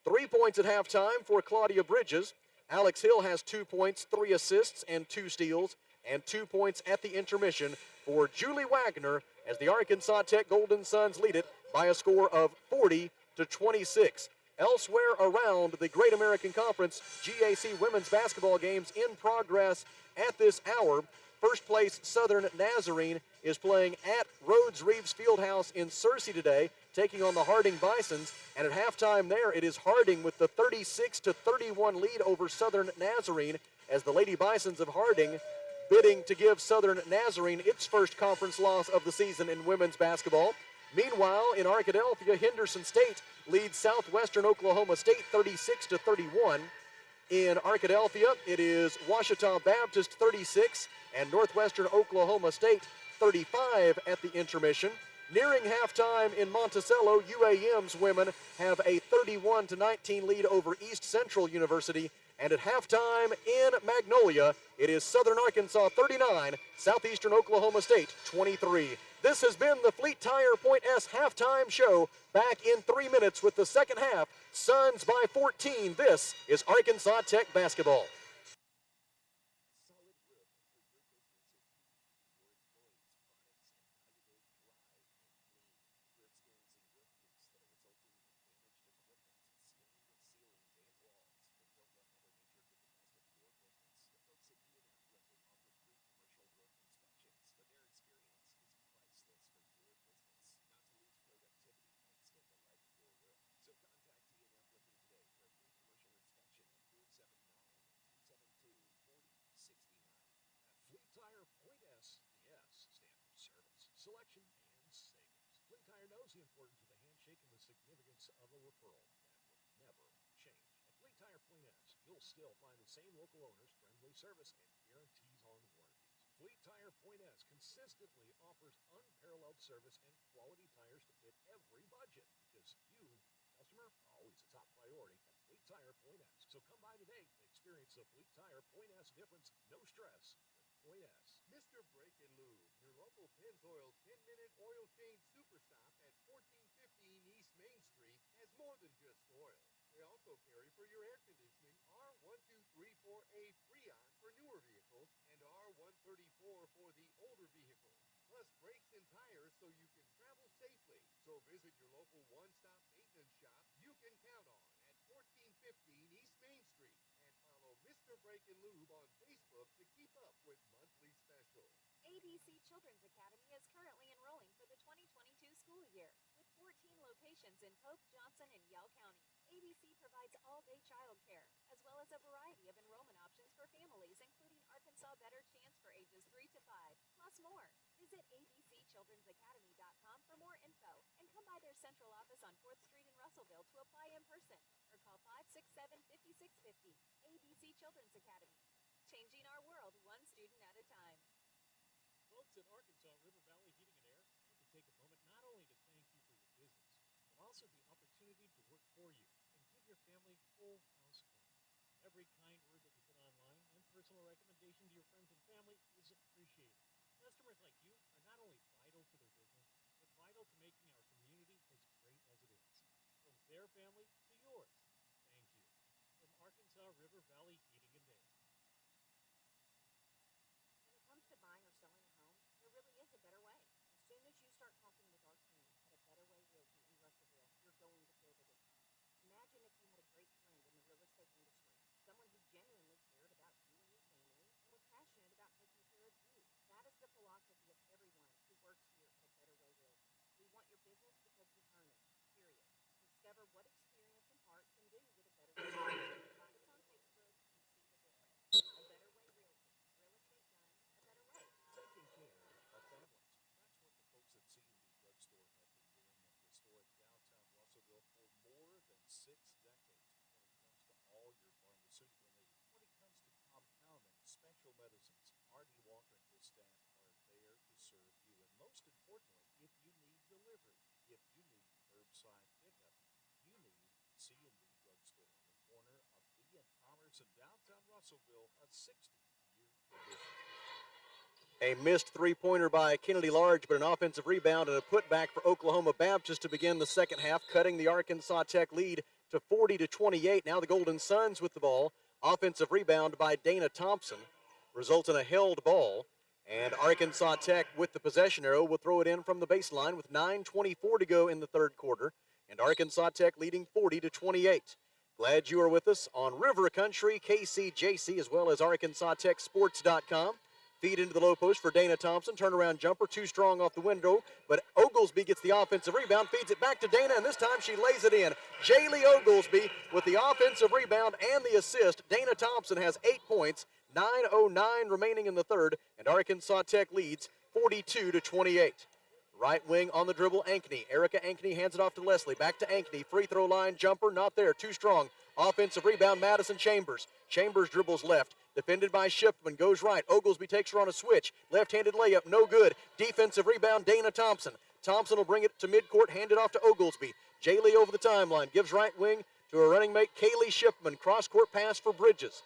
[SPEAKER 1] 3 points at halftime for Claudia Bridges. Alex Hill has 2 points, 3 assists, and 2 steals, and 2 points at the intermission for Julie Wagner as the Arkansas Tech Golden Suns lead it by a score of 40-26. Elsewhere around the Great American Conference, GAC women's basketball games in progress at this hour. First place Southern Nazarene is playing at Rhodes Reeves Fieldhouse in Searcy today, taking on the Harding Bisons. And at halftime there, it is Harding with the 36-31 lead over Southern Nazarene as the Lady Bisons of Harding bidding to give Southern Nazarene its first conference loss of the season in women's basketball. Meanwhile, in Arkadelphia, Henderson State leads Southwestern Oklahoma State 36-31. In Arkadelphia, it is Ouachita Baptist 36 and Northwestern Oklahoma State 35 at the intermission. Nearing halftime in Monticello, UAM's women have a 31-19 lead over East Central University. And at halftime in Magnolia, it is Southern Arkansas 39, Southeastern Oklahoma State 23. This has been the Fleet Tire Point S halftime show. Back in 3 minutes with the second half. Suns by 14. This is Arkansas Tech basketball.
[SPEAKER 3] Solid roof for your business is key to keeping your employees, products, and valuables dry and clean. If you're experiencing roof leaks that are resulting in damaged equipment, stained ceilings, and walls, then don't let Mother Nature get the best of your business. The folks at ENF Roofing offer free commercial roof inspections, but their experience is priceless for your business. Not to lose productivity and extend the life of your roof. So contact ENF Roofing today for a free commercial inspection at 479-272-4069. At Fleet Tire Point S, the S stand for service, selection, and savings. Fleet Tire knows the importance of the handshake and the significance of a referral. That will never change. At Fleet Tire Point S, you'll still find the same local owners, friendly service, and guarantees on warranties. Fleet Tire Point S consistently offers unparalleled service and quality tires to fit every budget because you, customer, are always the top priority at Fleet Tire Point S. So come by today and experience the Fleet Tire Point S difference. No stress with Point S.
[SPEAKER 2] Mr. Break and Lube, your local Pennzoil 10-minute oil change super stop at 1415 East Main Street, has more than just oil. They also carry for your air conditioning R1234A Freon for newer vehicles and R134 for the older vehicles, plus brakes and tires so you can travel safely. So visit your local one-stop maintenance shop you can count on at 1415 East Main Street and follow Mr. Break and Lube on Facebook to keep up with monthly specials.
[SPEAKER 6] ABC Children's Academy is currently enrolling for the 2022 school year. With 14 locations in Pope, Johnson, and Yell County, ABC provides all-day childcare, as well as a variety of enrollment options for families, including Arkansas Better Chance for ages 3 to 5, plus more. Visit abcchildrensacademy.com for more info and come by their central office on 4th Street in Russellville to apply in person or call 567-5650. ABC Children's Academy. Changing our world one student at a time.
[SPEAKER 5] Folks at Arkansas River Valley Heating and Air, I'd like to take a moment not only to thank you for your business, but also the opportunity to work for you and give your family full house cleaning. Every kind word that you put online and personal recommendation to your friends and family is appreciated. Customers like you are not only vital to their business, but vital to making our community as great as it is. From their family to yours, thank you. From Arkansas River Valley Heating and Air.
[SPEAKER 7] When it comes to buying or selling a home, there really is a better way. As soon as you start talking with our team at A Better Way Realty in Russellville, you're going to feel the difference. Imagine if you had a great friend in the real estate industry, someone who genuinely cared about you and your family and was passionate about taking care of you. That is the philosophy of everyone who works here at A Better Way Realty. We want your business because you earn it, period. Discover what experience and heart can do with A Better Way Realty. Find us on Facebook and see the difference. A Better Way Realty. Real estate done a better way.
[SPEAKER 3] Taking care of families. That's what the folks at C&D Drugstore have been doing in historic downtown Russellville for more than 6 decades when it comes to all your pharmaceutical needs. When it comes to compounding special medicines, Artie Walker and his staff are there to serve you. And most importantly, if you need delivery, if you need curbside pickup, you need C&D Drugstore on the corner of B and Commerce in downtown Russellville, a 60-year tradition.
[SPEAKER 1] A missed three-pointer by Kennedy Large, but an offensive rebound and a putback for Oklahoma Baptist to begin the second half, cutting the Arkansas Tech lead to 40-28. Now the Golden Suns with the ball. Offensive rebound by Dana Thompson results in a held ball, and Arkansas Tech with the possession arrow will throw it in from the baseline with 9:24 to go in the third quarter, and Arkansas Tech leading 40-28. Glad you are with us on River Country, KCJC, as well as ArkansasTechSports.com. Feed into the low post for Dana Thompson. Turnaround jumper, too strong off the window, but Oglesby gets the offensive rebound, feeds it back to Dana, and this time she lays it in. Jaylee Oglesby with the offensive rebound and the assist. Dana Thompson has 8 points, 9:09 remaining in the third, and Arkansas Tech leads 42-28. Right wing on the dribble, Ankney. Erica Ankney hands it off to Leslie. Back to Ankney. Free throw line jumper, not there. Too strong. Offensive rebound, Madison Chambers. Chambers dribbles left. Defended by Shipman. Goes right. Oglesby takes her on a switch. Left-handed layup, no good. Defensive rebound, Dana Thompson. Thompson will bring it to midcourt, hand it off to Oglesby. Jaylee over the timeline. Gives right wing to her running mate, Kaylee Shipman. Cross-court pass for Bridges.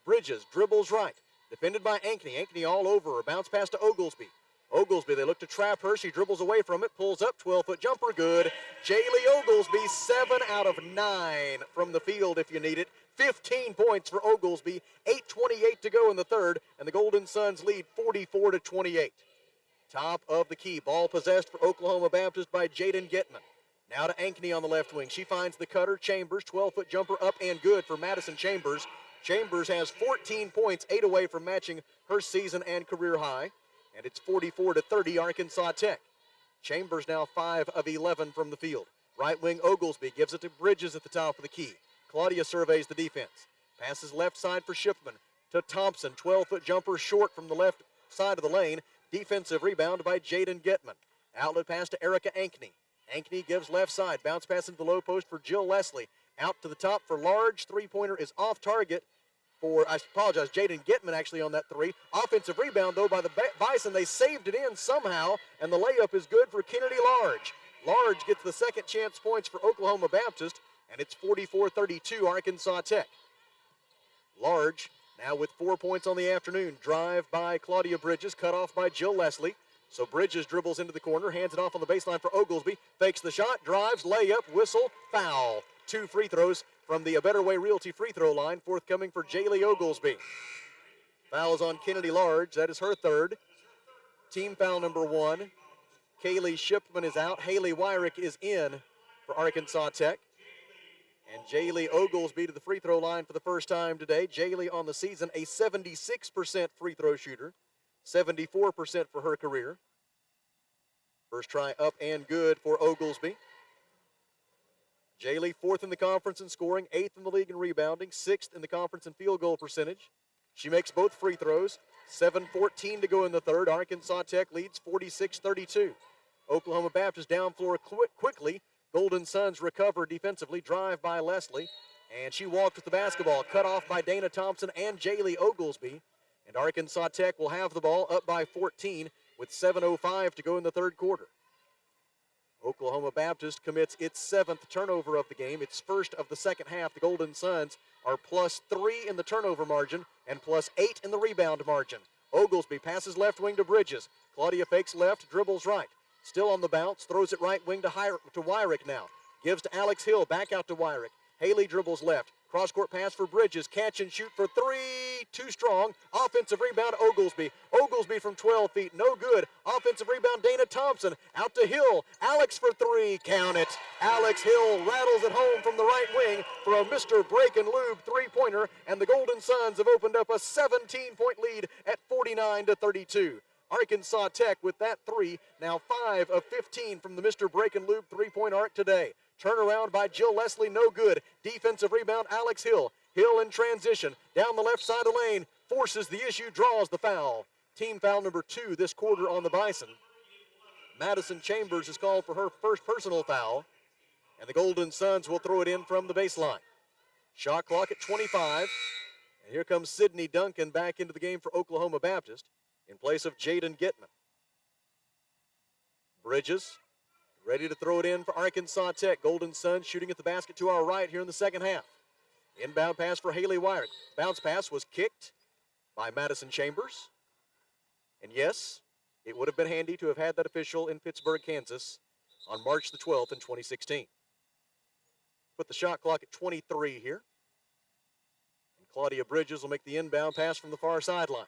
[SPEAKER 1] Bridges dribbles right. Defended by Ankney. Ankney all over her. Bounce pass to Oglesby. Oglesby, they look to trap her. She dribbles away from it, pulls up, 12-foot jumper, good. Jaylee Oglesby, 7 out of 9 from the field if you need it. 15 points for Oglesby, 8:28 to go in the third, and the Golden Suns lead 44-28. Top of the key, ball possessed for Oklahoma Baptist by Jaden Gitman. Now to Ankney on the left wing. She finds the cutter, Chambers, 12-foot jumper up and good for Madison Chambers. Chambers has 14 points, 8 away from matching her season and career high. And it's 44-30 Arkansas Tech. Chambers now 5 of 11 from the field. Right wing Oglesby gives it to Bridges at the top of the key. Claudia surveys the defense. Passes left side for Shipman to Thompson. 12-foot jumper short from the left side of the lane. Defensive rebound by Jaden Gitman. Outlet pass to Erica Ankney. Ankney gives left side. Bounce pass into the low post for Jill Leslie. Out to the top for Large. Three-pointer is off target. Jaden Gitman actually on that three. Offensive rebound, though, by the Bison. They saved it in somehow, and the layup is good for Kennedy Large. Large gets the second chance points for Oklahoma Baptist, and it's 44-32 Arkansas Tech. Large now with 4 points on the afternoon. Drive by Claudia Bridges, cut off by Jill Leslie. So Bridges dribbles into the corner, hands it off on the baseline for Oglesby. Fakes the shot, drives, layup, whistle, foul. 2 free throws from the A Better Way Realty free throw line, forthcoming for Jaylee Oglesby. Foul is on Kennedy Large. That is her third. Team foul number 1. Kaylee Shipman is out. Haley Wyrick is in for Arkansas Tech. And Jaylee Oglesby to the free throw line for the first time today. Jaylee on the season, a 76% free throw shooter, 74% for her career. First try up and good for Oglesby. Jaylee 4th in the conference in scoring, 8th in the league in rebounding, 6th in the conference in field goal percentage. She makes both free throws. 7:14 to go in the third. Arkansas Tech leads 46-32. Oklahoma Baptist down floor quickly. Golden Suns recover defensively. Drive by Leslie. And she walked with the basketball. Cut off by Dana Thompson and Jaylee Oglesby. And Arkansas Tech will have the ball up by 14 with 7:05 to go in the third quarter. Oklahoma Baptist commits its 7th turnover of the game. Its first of the second half. The Golden Suns are +3 in the turnover margin and +8 in the rebound margin. Oglesby passes left wing to Bridges. Claudia fakes left, dribbles right. Still on the bounce, throws it right wing to Wyrick now. Gives to Alex Hill, back out to Wyrick. Haley dribbles left. Cross-court pass for Bridges. Catch and shoot for three. Too strong. Offensive rebound, Oglesby. Oglesby from 12 feet. No good. Offensive rebound, Dana Thompson. Out to Hill. Alex for three. Count it. Alex Hill rattles it home from the right wing for a Mr. Break and Lube three-pointer. And the Golden Suns have opened up a 17-point lead at 49-32. Arkansas Tech with that three. Now 5 of 15 from the Mr. Break and Lube three-point arc today. Turnaround by Jill Leslie, no good. Defensive rebound, Alex Hill. Hill in transition, down the left side of the lane, forces the issue, draws the foul. Team foul number 2 this quarter on the Bison. Madison Chambers is called for her first personal foul, and the Golden Suns will throw it in from the baseline. Shot clock at 25, and here comes Sydney Duncan back into the game for Oklahoma Baptist in place of Jaden Gitman. Bridges ready to throw it in for Arkansas Tech. Golden Suns shooting at the basket to our right here in the second half. Inbound pass for Haley Wyrick. Bounce pass was kicked by Madison Chambers. And yes, it would have been handy to have had that official in Pittsburgh, Kansas on March the 12th in 2016. Put the shot clock at 23 here. And Claudia Bridges will make the inbound pass from the far sideline.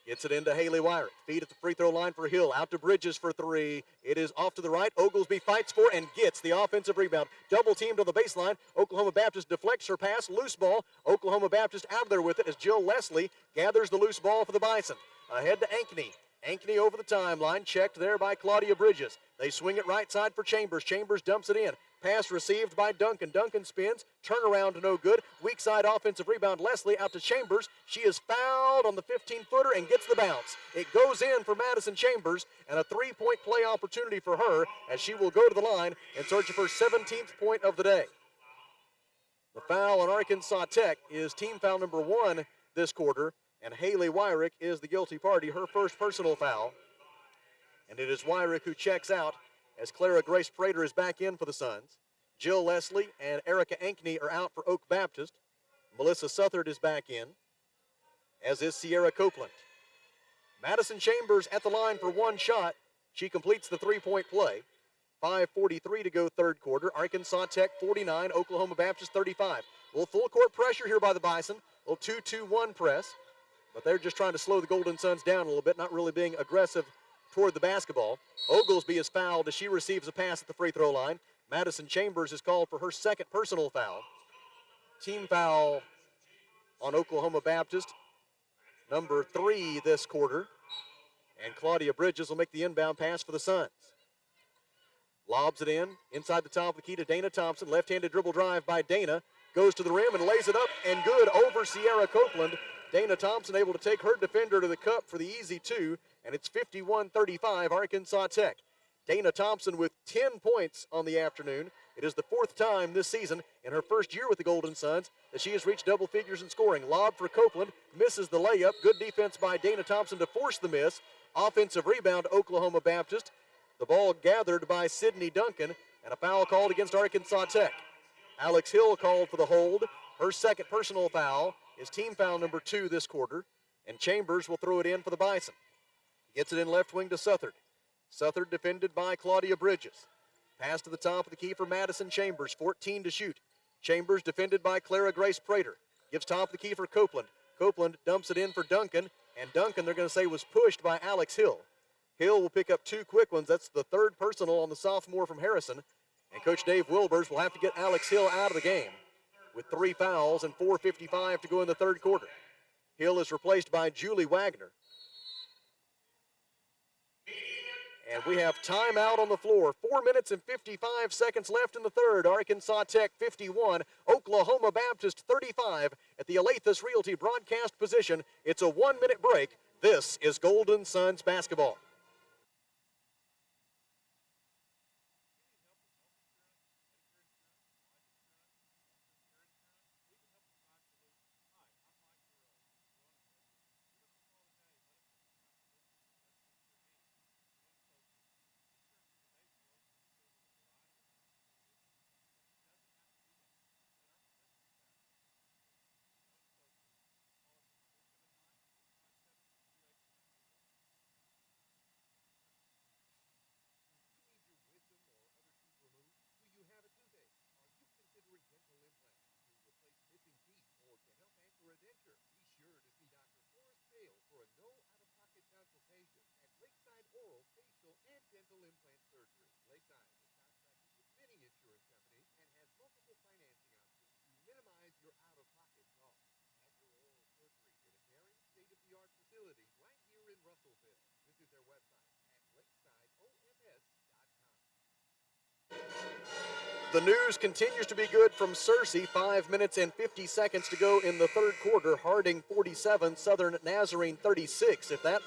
[SPEAKER 1] Gets it into Haley Wyrick. Feed at the free throw line for Hill. Out to Bridges for three. It is off to the right. Oglesby fights for and gets the offensive rebound. Double teamed on the baseline. Oklahoma Baptist deflects her pass. Loose ball. Oklahoma Baptist out of there with it as Jill Leslie gathers the loose ball for the Bison. Ahead to Ankney. Ankney over the timeline. Checked there by Claudia Bridges. They swing it right side for Chambers. Chambers dumps it in. Pass received by Duncan. Duncan spins. Turnaround no good. Weak side offensive rebound. Leslie out to Chambers. She is fouled on the 15-footer and gets the bounce. It goes in for Madison Chambers and a three-point play opportunity for her as she will go to the line in search of her 17th point of the day. The foul on Arkansas Tech is team foul number 1 this quarter, and Haley Wyrick is the guilty party, her first personal foul. And it is Wyrick who checks out as Clara Grace Prater is back in for the Suns. Jill Leslie and Erica Ankney are out for Oak Baptist. Melissa Southard is back in, as is Sierra Copeland. Madison Chambers at the line for one shot. She completes the three-point play. 5:43 to go third quarter. Arkansas Tech 49, Oklahoma Baptist 35. A little full court pressure here by the Bison. A little 2-2-1 press. But they're just trying to slow the Golden Suns down a little bit, not really being aggressive toward the basketball. Oglesby is fouled as she receives a pass at the free throw line. Madison Chambers is called for her second personal foul. Team foul on Oklahoma Baptist, number 3 this quarter. And Claudia Bridges will make the inbound pass for the Suns. Lobs it in, inside the top of the key to Dana Thompson. Left-handed dribble drive by Dana. Goes to the rim and lays it up and good over Sierra Copeland. Dana Thompson able to take her defender to the cup for the easy two, and it's 51-35 Arkansas Tech. Dana Thompson with 10 points on the afternoon. It is the 4th time this season in her first year with the Golden Suns that she has reached double figures in scoring. Lob for Copeland, misses the layup. Good defense by Dana Thompson to force the miss. Offensive rebound, Oklahoma Baptist. The ball gathered by Sydney Duncan, and a foul called against Arkansas Tech. Alex Hill called for the hold. Her second personal foul is team foul number 2 this quarter, and Chambers will throw it in for the Bison. Gets it in left wing to Southard. Southard defended by Claudia Bridges. Pass to the top of the key for Madison Chambers, 14 to shoot. Chambers defended by Clara Grace Prater. Gives top of the key for Copeland. Copeland dumps it in for Duncan, and Duncan, they're going to say, was pushed by Alex Hill. Hill will pick up 2 quick ones. That's the 3rd personal on the sophomore from Harrison. And Coach Dave Wilbers will have to get Alex Hill out of the game with 3 fouls and 4:55 to go in the third quarter. Hill is replaced by Julie Wagner. And we have timeout on the floor. 4 minutes and 55 seconds left in the third. Arkansas Tech 51, Oklahoma Baptist 35 at the Alathus Realty broadcast position. It's a 1 minute break. This is Golden Suns basketball. The news continues to be good from Searcy. 5 minutes and 50 seconds to go in the third quarter. Harding 47, Southern Nazarene 36. If that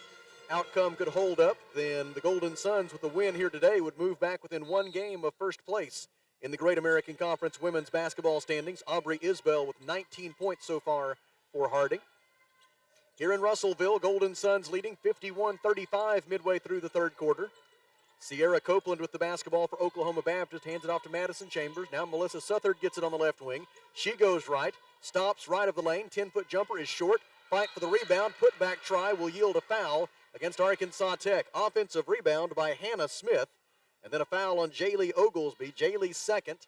[SPEAKER 1] outcome could hold up, then the Golden Suns with the win here today would move back within one game of first place in the Great American Conference women's basketball standings. Aubrey Isbell with 19 points so far for Harding. Here in Russellville, Golden Suns leading 51-35 midway through the third quarter. Sierra Copeland with the basketball for Oklahoma Baptist, hands it off to Madison Chambers. Now Melissa Southard gets it on the left wing. She goes right, stops right of the lane. 10-foot jumper is short. Fight for the rebound. Put back try will yield a foul against Arkansas Tech. Offensive rebound by Hannah Smith. And then a foul on Jaylee Oglesby. Jaylee's second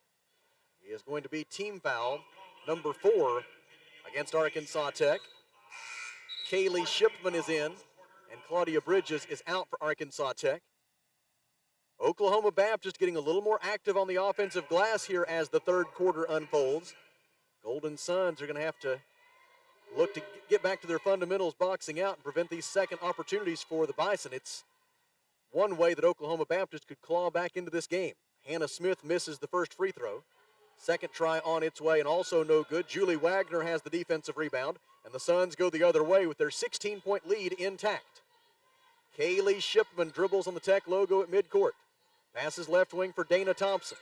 [SPEAKER 1] is going to be team foul number 4 against Arkansas Tech. Kaylee Shipman is in, and Claudia Bridges is out for Arkansas Tech. Oklahoma Baptist getting a little more active on the offensive glass here as the third quarter unfolds. Golden Suns are going to have to look to get back to their fundamentals, boxing out, and prevent these second opportunities for the Bison. It's one way that Oklahoma Baptist could claw back into this game. Hannah Smith misses the first free throw. Second try on its way and also no good. Julie Wagner has the defensive rebound, and the Suns go the other way with their 16-point lead intact. Kaylee Shipman dribbles on the Tech logo at midcourt. Passes left wing for Dana Thompson.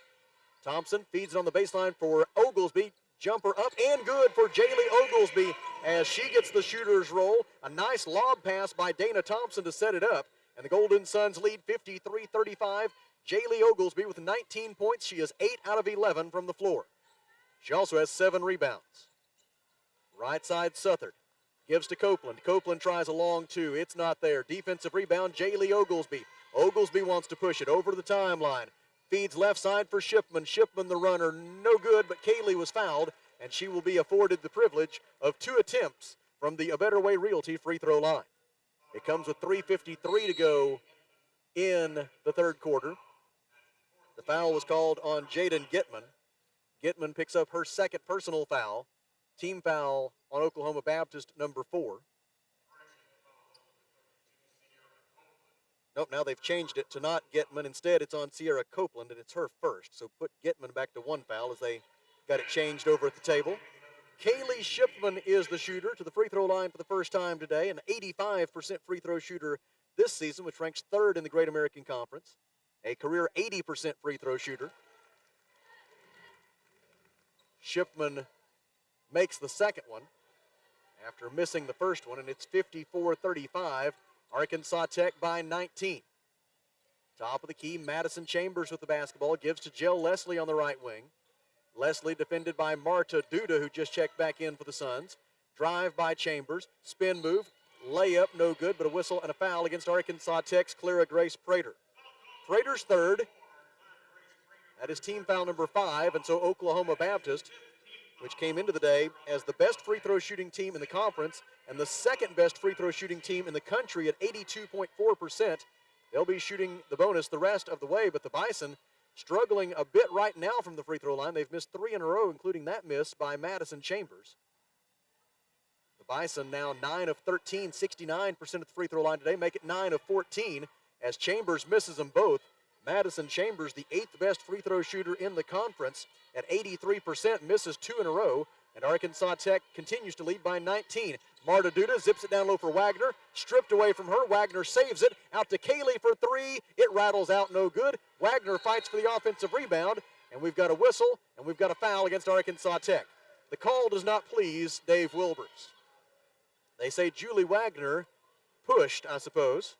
[SPEAKER 1] Thompson feeds it on the baseline for Oglesby. Jumper up and good for Jaylee Oglesby as she gets the shooter's roll. A nice lob pass by Dana Thompson to set it up. And the Golden Suns lead 53-35. Jaylee Oglesby with 19 points. She is 8 out of 11 from the floor. She also has 7 rebounds. Right side Southard. Gives to Copeland. Copeland tries a long two. It's not there. Defensive rebound, Jaylee Oglesby. Oglesby wants to push it over the timeline. Feeds left side for Shipman. Shipman the runner, no good, but Kaylee was fouled, and she will be afforded the privilege of 2 attempts from the A Better Way Realty free throw line. It comes with 3:53 to go in the third quarter. The foul was called on Jaden Gitman. Gitman picks up her second personal foul. Team foul on Oklahoma Baptist, number 4. Nope, now they've changed it to not Gitman. Instead, it's on Sierra Copeland, and it's her first. So put Gitman back to 1 foul as they got it changed over at the table. Kaylee Shipman is the shooter to the free throw line for the first time today, an 85% free throw shooter this season, which ranks 3rd in the Great American Conference. A career 80% free throw shooter. Shipman makes the second one after missing the first one, and it's 54-35. Arkansas Tech by 19. Top of the key, Madison Chambers with the basketball. Gives to Jill Leslie on the right wing. Leslie defended by Marta Duda, who just checked back in for the Suns. Drive by Chambers. Spin move. Layup, no good, but a whistle and a foul against Arkansas Tech's Clara Grace Prater. Prater's third. That is team foul number 5, and so Oklahoma Baptist, which came into the day as the best free throw shooting team in the conference and the second best free throw shooting team in the country at 82.4%. They'll be shooting the bonus the rest of the way, but the Bison struggling a bit right now from the free throw line. They've missed 3 in a row, including that miss by Madison Chambers. The Bison now 9 of 13, 69% at the free throw line today, make it 9 of 14 as Chambers misses them both. Madison Chambers, the 8th best free throw shooter in the conference at 83%, misses 2 in a row, and Arkansas Tech continues to lead by 19. Marta Duda zips it down low for Wagner, stripped away from her. Wagner saves it, out to Kaylee for 3. It rattles out, no good. Wagner fights for the offensive rebound, and we've got a whistle, and we've got a foul against Arkansas Tech. The call does not please Dave Wilbers. They say Julie Wagner pushed, I suppose.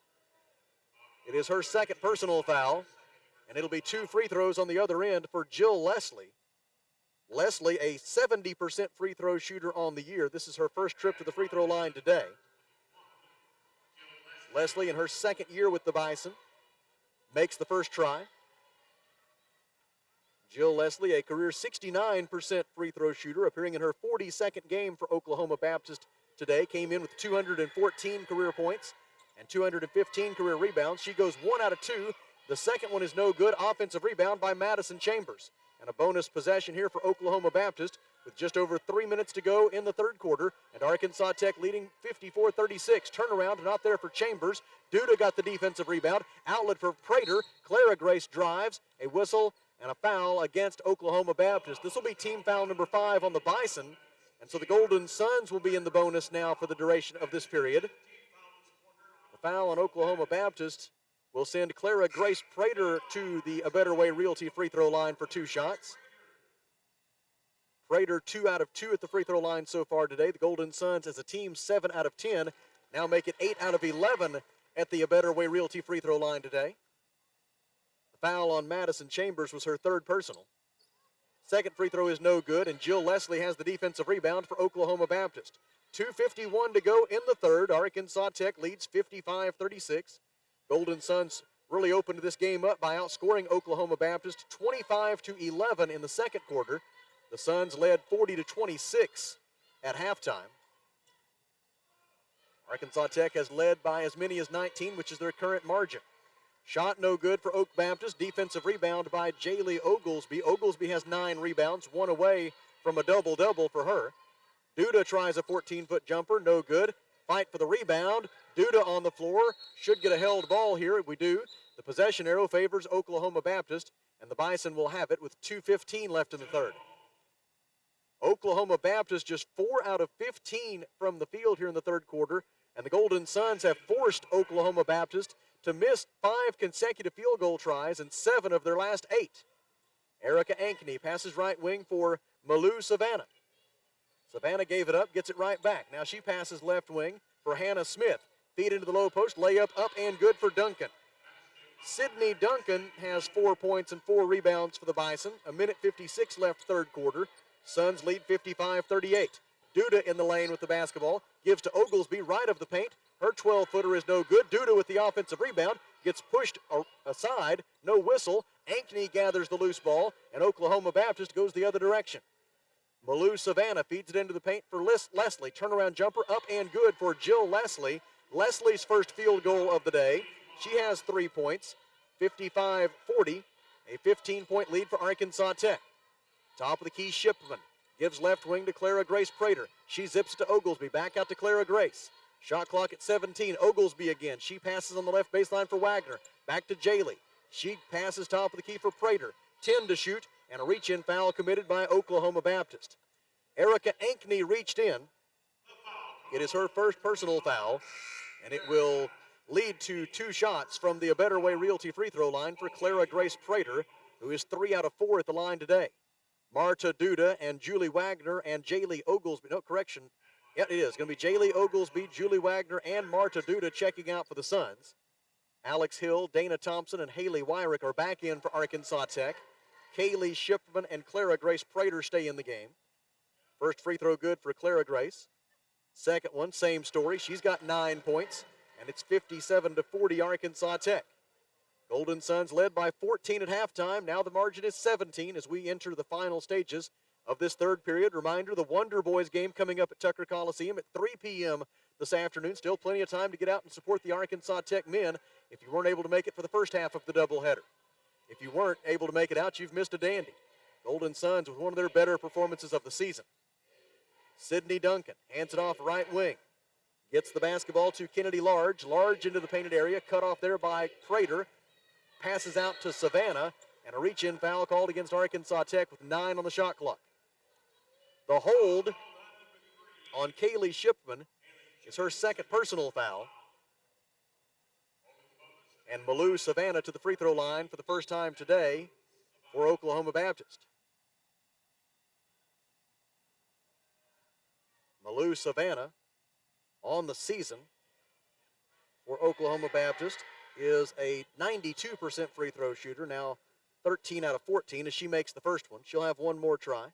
[SPEAKER 1] It is her second personal foul, and it'll be 2 free throws on the other end for Jill Leslie. Leslie, a 70% free throw shooter on the year. This is her first trip to the free throw line today. Leslie, in her second year with the Bison, makes the first try. Jill Leslie, a career 69% free throw shooter, appearing in her 42nd game for Oklahoma Baptist today, came in with 214 career points and 215 career rebounds. She goes 1 out of 2. The second one is no good. Offensive rebound by Madison Chambers. And a bonus possession here for Oklahoma Baptist with just over 3 minutes to go in the third quarter. And Arkansas Tech leading 54-36. Turnaround not there for Chambers. Duda got the defensive rebound. Outlet for Prater. Clara Grace drives. A whistle and a foul against Oklahoma Baptist. This will be team foul number 5 on the Bison. And so the Golden Suns will be in the bonus now for the duration of this period. The foul on Oklahoma Baptist will send Clara Grace Prater to the A Better Way Realty free throw line for 2 shots. Prater 2 out of 2 at the free throw line so far today. The Golden Suns as a team 7 out of 10. Now make it 8 out of 11 at the A Better Way Realty free throw line today. The foul on Madison Chambers was her 3rd personal. Second free throw is no good, and Jill Leslie has the defensive rebound for Oklahoma Baptist. 2:51 to go in the third. Arkansas Tech leads 55-36. Golden Suns really opened this game up by outscoring Oklahoma Baptist 25-11 in the second quarter. The Suns led 40-26 at halftime. Arkansas Tech has led by as many as 19, which is their current margin. Shot no good for Oak Baptist. Defensive rebound by Jaylee Oglesby. Oglesby has 9 rebounds, 1 away from a double-double for her. Duda tries a 14-foot jumper, no good. Fight for the rebound. Duda on the floor. Should get a held ball here. We do. The possession arrow favors Oklahoma Baptist, and the Bison will have it with 2:15 left in the third. Oklahoma Baptist just 4 out of 15 from the field here in the third quarter, and the Golden Suns have forced Oklahoma Baptist to miss 5 consecutive field goal tries in 7 of their last 8. Erica Ankney passes right wing for Malou Savannah. Savannah gave it up, gets it right back. Now she passes left wing for Hannah Smith. Feed into the low post, layup up and good for Duncan. Sydney Duncan has 4 points and 4 rebounds for the Bison. 1:56 left third quarter. Suns lead 55-38. Duda in the lane with the basketball. Gives to Oglesby right of the paint. Her 12-footer is no good. Duda with the offensive rebound. Gets pushed aside. No whistle. Ankney gathers the loose ball, and Oklahoma Baptist goes the other direction. Malou Savannah feeds it into the paint for Leslie. Turnaround jumper up and good for Jill Leslie. Leslie's first field goal of the day. She has 3 points. 55-40. A 15-point lead for Arkansas Tech. Top of the key, Shipman gives left wing to Clara Grace Prater. She zips to Oglesby. Back out to Clara Grace. Shot clock at 17. Oglesby again. She passes on the left baseline for Wagner. Back to Jaylee. She passes top of the key for Prater. 10 to shoot, and a reach-in foul committed by Oklahoma Baptist. Erica Ankney reached in. It is her first personal foul, and it will lead to 2 shots from the A Better Way Realty free throw line for Clara Grace Prater, who is 3 out of 4 at the line today. Marta Duda and Julie Wagner and Jaylee Oglesby. No, correction. Yeah, it is going to be Jaylee Oglesby, Julie Wagner, and Marta Duda checking out for the Suns. Alex Hill, Dana Thompson, and Haley Wyrick are back in for Arkansas Tech. Kaylee Shipman and Clara Grace Prater stay in the game. First free throw good for Clara Grace. Second one, same story. She's got 9 points, and it's 57-40 Arkansas Tech. Golden Suns led by 14 at halftime. Now the margin is 17 as we enter the final stages of this third period. Reminder, the Wonder Boys game coming up at Tucker Coliseum at 3 p.m. this afternoon. Still plenty of time to get out and support the Arkansas Tech men if you weren't able to make it for the first half of the doubleheader. If you weren't able to make it out, you've missed a dandy. Golden Suns with one of their better performances of the season. Sydney Duncan hands it off right wing. Gets the basketball to Kennedy Large. Large into the painted area. Cut off there by Prater. Passes out to Savannah. And a reach-in foul called against Arkansas Tech with 9 on the shot clock. The hold on Kaylee Shipman is her second personal foul. And Malou Savannah to the free throw line for the first time today for Oklahoma Baptist. Malou Savannah on the season for Oklahoma Baptist is a 92% free throw shooter, now 13 out of 14 as she makes the first one. She'll have one more try.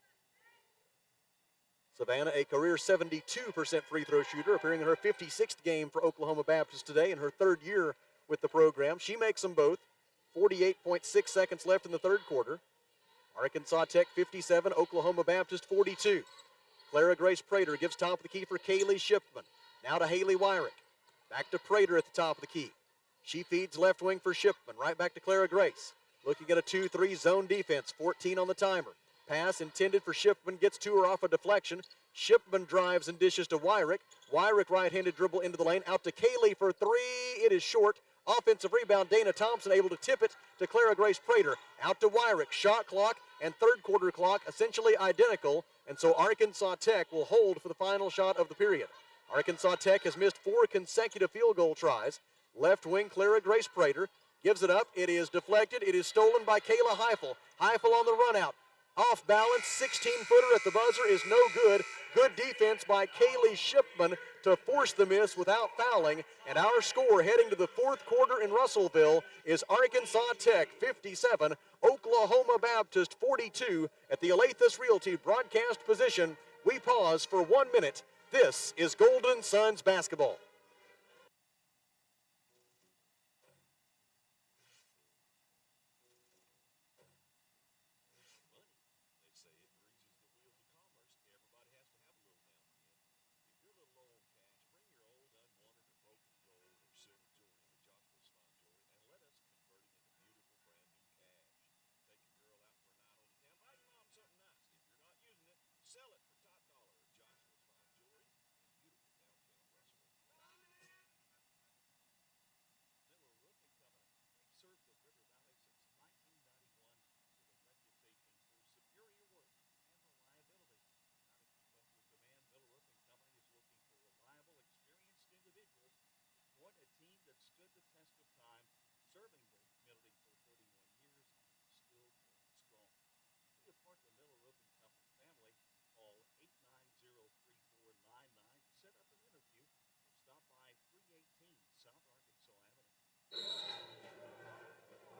[SPEAKER 1] Savannah, a career 72% free throw shooter, appearing in her 56th game for Oklahoma Baptist today in her third year with the program. She makes them both. 48.6 seconds left in the third quarter. Arkansas Tech 57, Oklahoma Baptist 42. Clara Grace Prater gives top of the key for Kaylee Shipman. Now to Haley Wyrick. Back to Prater at the top of the key. She feeds left wing for Shipman. Right back to Clara Grace. Looking at a 2-3 zone defense. 14 on the timer. Pass intended for Shipman. Gets to her off a deflection. Shipman drives and dishes to Wyrick. Wyrick right-handed dribble into the lane. Out to Kaylee for three. It is short. Offensive rebound, Dana Thompson able to tip it to Clara Grace Prater. Out to Wyrick. Shot clock and third quarter clock essentially identical. And so Arkansas Tech will hold for the final shot of the period. Arkansas Tech has missed 4 consecutive field goal tries. Left wing, Clara Grace Prater gives it up. It is deflected. It is stolen by Kayla Heifel. Heifel on the run out. Off balance, 16-footer at the buzzer is no good. Good defense by Kaylee Shipman to force the miss without fouling. And our score heading to the fourth quarter in Russellville is Arkansas Tech 57, Oklahoma Baptist 42 at the Alathus Realty broadcast position. We pause for 1 minute. This is Golden Suns basketball.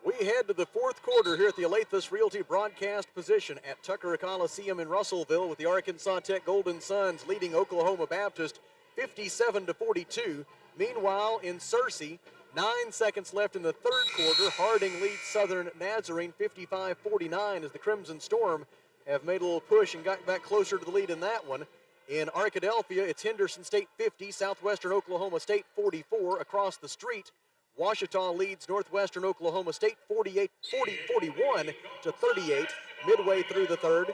[SPEAKER 1] We head to the fourth quarter here at the Alathus Realty broadcast position at Tucker Coliseum in Russellville with the Arkansas Tech Golden Suns leading Oklahoma Baptist 57-42. Meanwhile, in Searcy, 9 seconds left in the third quarter. Harding leads Southern Nazarene 55-49 as the Crimson Storm have made a little push and got back closer to the lead in that one. In Arkadelphia, it's Henderson State 50, Southwestern Oklahoma State 44. Across the street, Ouachita leads Northwestern Oklahoma State 41 to 38 midway through the third.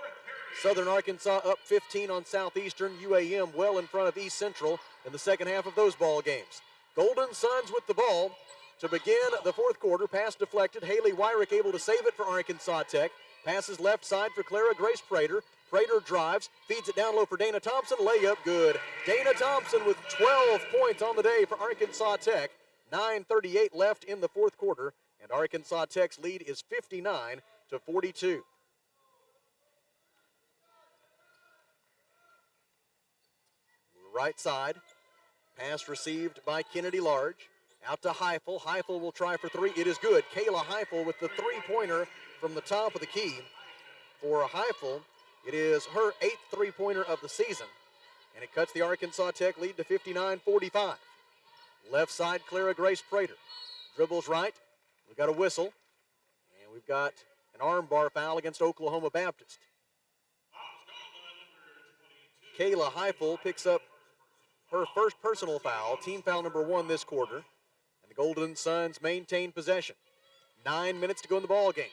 [SPEAKER 1] Southern Arkansas up 15 on Southeastern. UAM well in front of East Central in the second half of those ball games. Golden Suns with the ball to begin the fourth quarter. Pass deflected. Haley Wyrick able to save it for Arkansas Tech. Passes left side for Clara Grace Prater. Prater drives, feeds it down low for Dana Thompson. Layup good. Dana Thompson with 12 points on the day for Arkansas Tech. 9:38 left in the fourth quarter, and Arkansas Tech's lead is 59-42. Right side, pass received by Kennedy Large. Out to Heifel. Heifel will try for three. It is good. Kayla Heifel with the three-pointer from the top of the key. For Heifel, it is her 8th three-pointer of the season, and it cuts the Arkansas Tech lead to 59-45. Left side, Clara Grace Prater. Dribbles right. We've got a whistle. And we've got an arm bar foul against Oklahoma Baptist. Kayla Heifel picks up her first personal foul, team foul number 1 this quarter. And the Golden Suns maintain possession. 9 minutes to go in the ball game.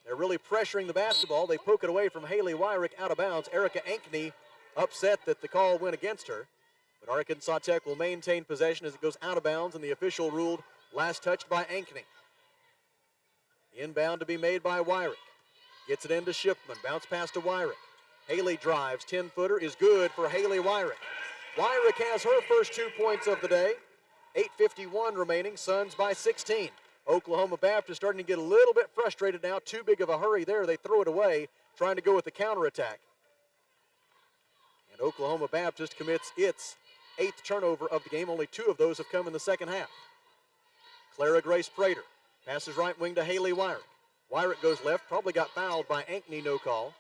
[SPEAKER 1] They're really pressuring the basketball. They poke it away from Haley Wyrick out of bounds. Erica Ankney upset that the call went against her. But And Arkansas Tech will maintain possession as it goes out of bounds, and the official ruled last touched by Ankeny. Inbound to be made by Wyrick. Gets it into Shipman. Bounce pass to Wyrick. Haley drives. 10-footer is good for Haley Wyrick. Wyrick has her first 2 points of the day. 8:51 remaining. Suns by 16. Oklahoma Baptist starting to get a little bit frustrated now. Too big of a hurry there. They throw it away, trying to go with the counterattack. And Oklahoma Baptist commits its 8th turnover of the game. Only 2 of those have come in the second half. Clara Grace Prater passes right wing to Haley Wyrick. Wyrick goes left, probably got fouled by Ankeny, no call.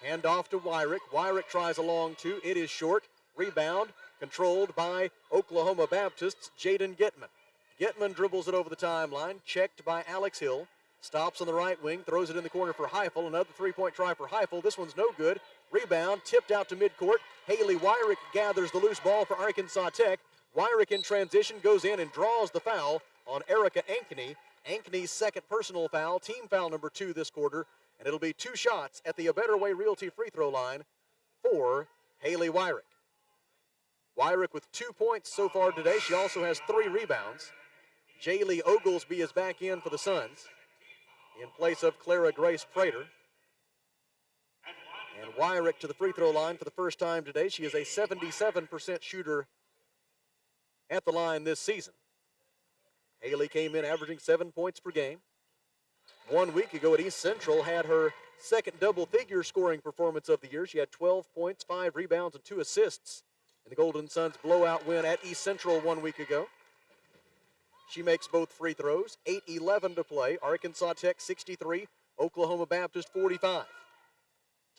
[SPEAKER 1] Hand off to Wyrick. Wyrick tries a long 2. It is short. Rebound controlled by Oklahoma Baptist's Jaden Gitman. Gitman dribbles it over the timeline, checked by Alex Hill. Stops on the right wing, throws it in the corner for Heifel. Another 3-point try for Heifel. This one's no good. Rebound, tipped out to midcourt. Haley Wyrick gathers the loose ball for Arkansas Tech. Wyrick in transition goes in and draws the foul on Erica Ankeny. Ankeny's second personal foul, team foul number 2 this quarter. And it'll be 2 shots at the A Better Way Realty free throw line for Haley Wyrick. Wyrick with 2 points so far today. She also has 3 rebounds. Jaylee Oglesby is back in for the Suns in place of Clara Grace Prater. And Wyrick to the free throw line for the first time today. She is a 77% shooter at the line this season. Haley came in averaging 7 points per game. 1 week ago at East Central had her second double-figure scoring performance of the year. She had 12 points, 5 rebounds, and 2 assists in the Golden Suns blowout win at East Central 1 week ago. She makes both free throws. 8:11 to play. Arkansas Tech 63, Oklahoma Baptist 45.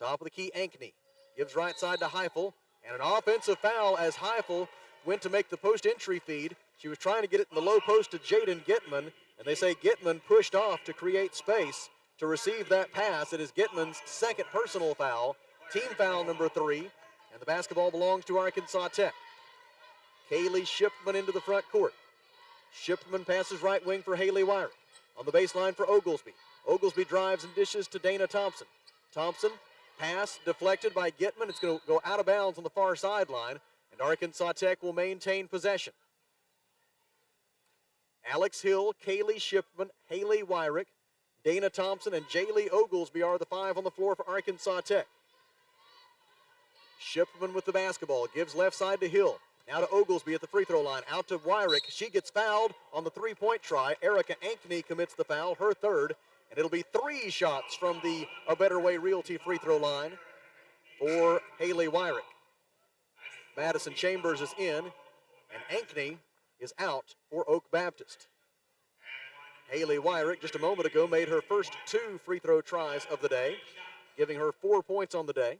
[SPEAKER 1] Top of the key, Ankeny gives right side to Heifel, and an offensive foul as Heifel went to make the post entry feed. She was trying to get it in the low post to Jaden Gitman, and they say Gitman pushed off to create space to receive that pass. It is Gitman's second personal foul, team foul number 3, and the basketball belongs to Arkansas Tech. Kaylee Shipman into the front court. Shipman passes right wing for Haley Wyrick. On the baseline for Oglesby. Oglesby drives and dishes to Dana Thompson. Thompson, pass deflected by Gitman. It's going to go out of bounds on the far sideline, and Arkansas Tech will maintain possession. Alex Hill, Kaylee Shipman, Haley Wyrick, Dana Thompson, and Jaylee Oglesby are the 5 on the floor for Arkansas Tech. Shipman with the basketball, gives left side to Hill. Now to Oglesby at the free throw line. Out to Wyrick. She gets fouled on the 3-point try. Erica Ankeny commits the foul, her third. And it'll be 3 shots from the A Better Way Realty free throw line for Haley Wyrick. Madison Chambers is in, and Ankeny is out for Oak Baptist. Haley Wyrick just a moment ago made her first 2 free throw tries of the day, giving her 4 points on the day.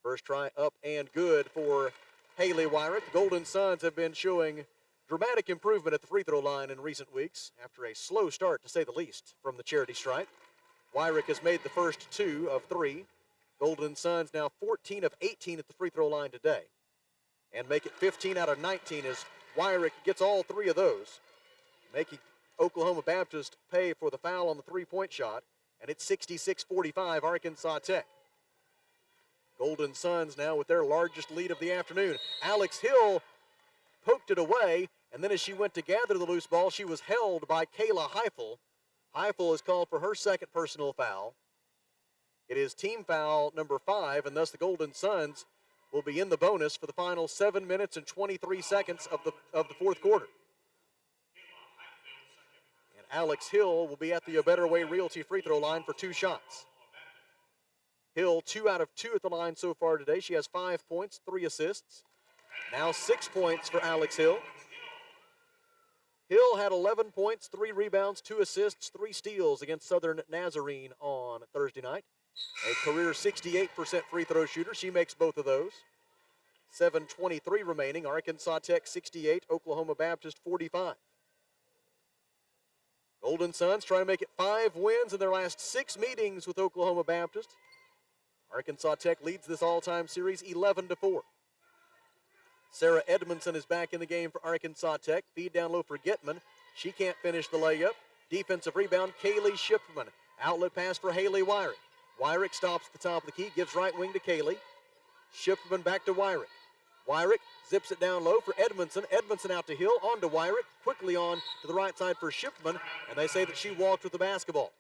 [SPEAKER 1] First try up and good for Haley Wyrick. The Golden Suns have been showing dramatic improvement at the free throw line in recent weeks after a slow start, to say the least, from the charity stripe. Wyrick has made the first 2 of 3. Golden Suns now 14 of 18 at the free throw line today, and make it 15 out of 19 as Wyrick gets all 3 of those, making Oklahoma Baptist pay for the foul on the 3-point shot, and it's 66-45 Arkansas Tech. Golden Suns now with their largest lead of the afternoon. Alex Hill poked it away, and then as she went to gather the loose ball, she was held by Kayla Heifel. Heifel is called for her second personal foul. It is team foul number 5, and thus the Golden Suns will be in the bonus for the final 7 minutes and 23 seconds of the fourth quarter. And Alex Hill will be at the A Better Way Realty free throw line for 2 shots. Hill 2 out of 2 at the line so far today. She has 5 points, 3 assists. Now 6 points for Alex Hill. Hill had 11 points, 3 rebounds, 2 assists, 3 steals against Southern Nazarene on Thursday night. A career 68% free throw shooter. She makes both of those. 7:23 remaining. Arkansas Tech 68, Oklahoma Baptist 45. Golden Suns trying to make it 5 wins in their last 6 meetings with Oklahoma Baptist. Arkansas Tech leads this all-time series 11-4. Sarah Edmondson is back in the game for Arkansas Tech. Feed down low for Gitman. She can't finish the layup. Defensive rebound, Kaylee Shipman. Outlet pass for Haley Wyrick. Wyrick stops at the top of the key, gives right wing to Kaylee. Shipman back to Wyrick. Wyrick zips it down low for Edmondson. Edmondson out to Hill, on to Wyrick, quickly on to the right side for Shipman, and they say that she walked with the basketball.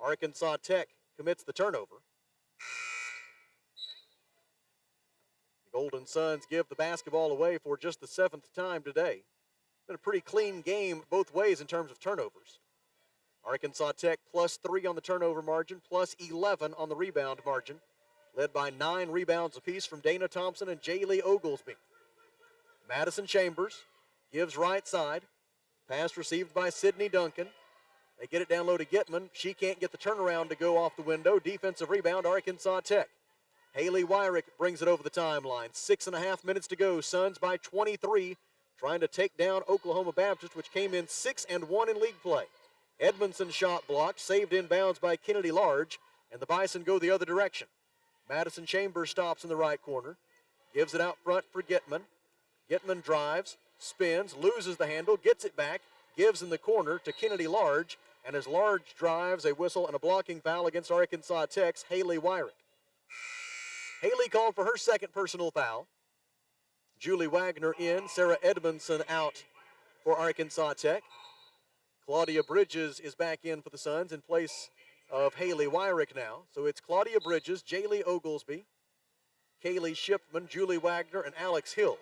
[SPEAKER 1] Arkansas Tech commits the turnover. The Golden Suns give the basketball away for just the 7th time today. Been a pretty clean game both ways in terms of turnovers. Arkansas Tech +3 on the turnover margin, +11 on the rebound margin, led by 9 rebounds apiece from Dana Thompson and Jaylee Oglesby. Madison Chambers gives right side. Pass received by Sydney Duncan. They get it down low to Gitman. She can't get the turnaround to go off the window. Defensive rebound, Arkansas Tech. Haley Wyrick brings it over the timeline. 6.5 minutes to go. Suns by 23, trying to take down Oklahoma Baptist, which came in 6-1 in league play. Edmondson shot blocked, saved inbounds by Kennedy Large, and the Bison go the other direction. Madison Chambers stops in the right corner, gives it out front for Gitman. Gitman drives, spins, loses the handle, gets it back, gives in the corner to Kennedy Large, and as Large drives, a whistle and a blocking foul against Arkansas Tech's Haley Wyrick. Haley called for her second personal foul. Julie Wagner in, Sarah Edmondson out for Arkansas Tech. Claudia Bridges is back in for the Suns in place of Haley Wyrick now. So it's Claudia Bridges, Jaylee Oglesby, Kaylee Shipman, Julie Wagner, and Alex Hill.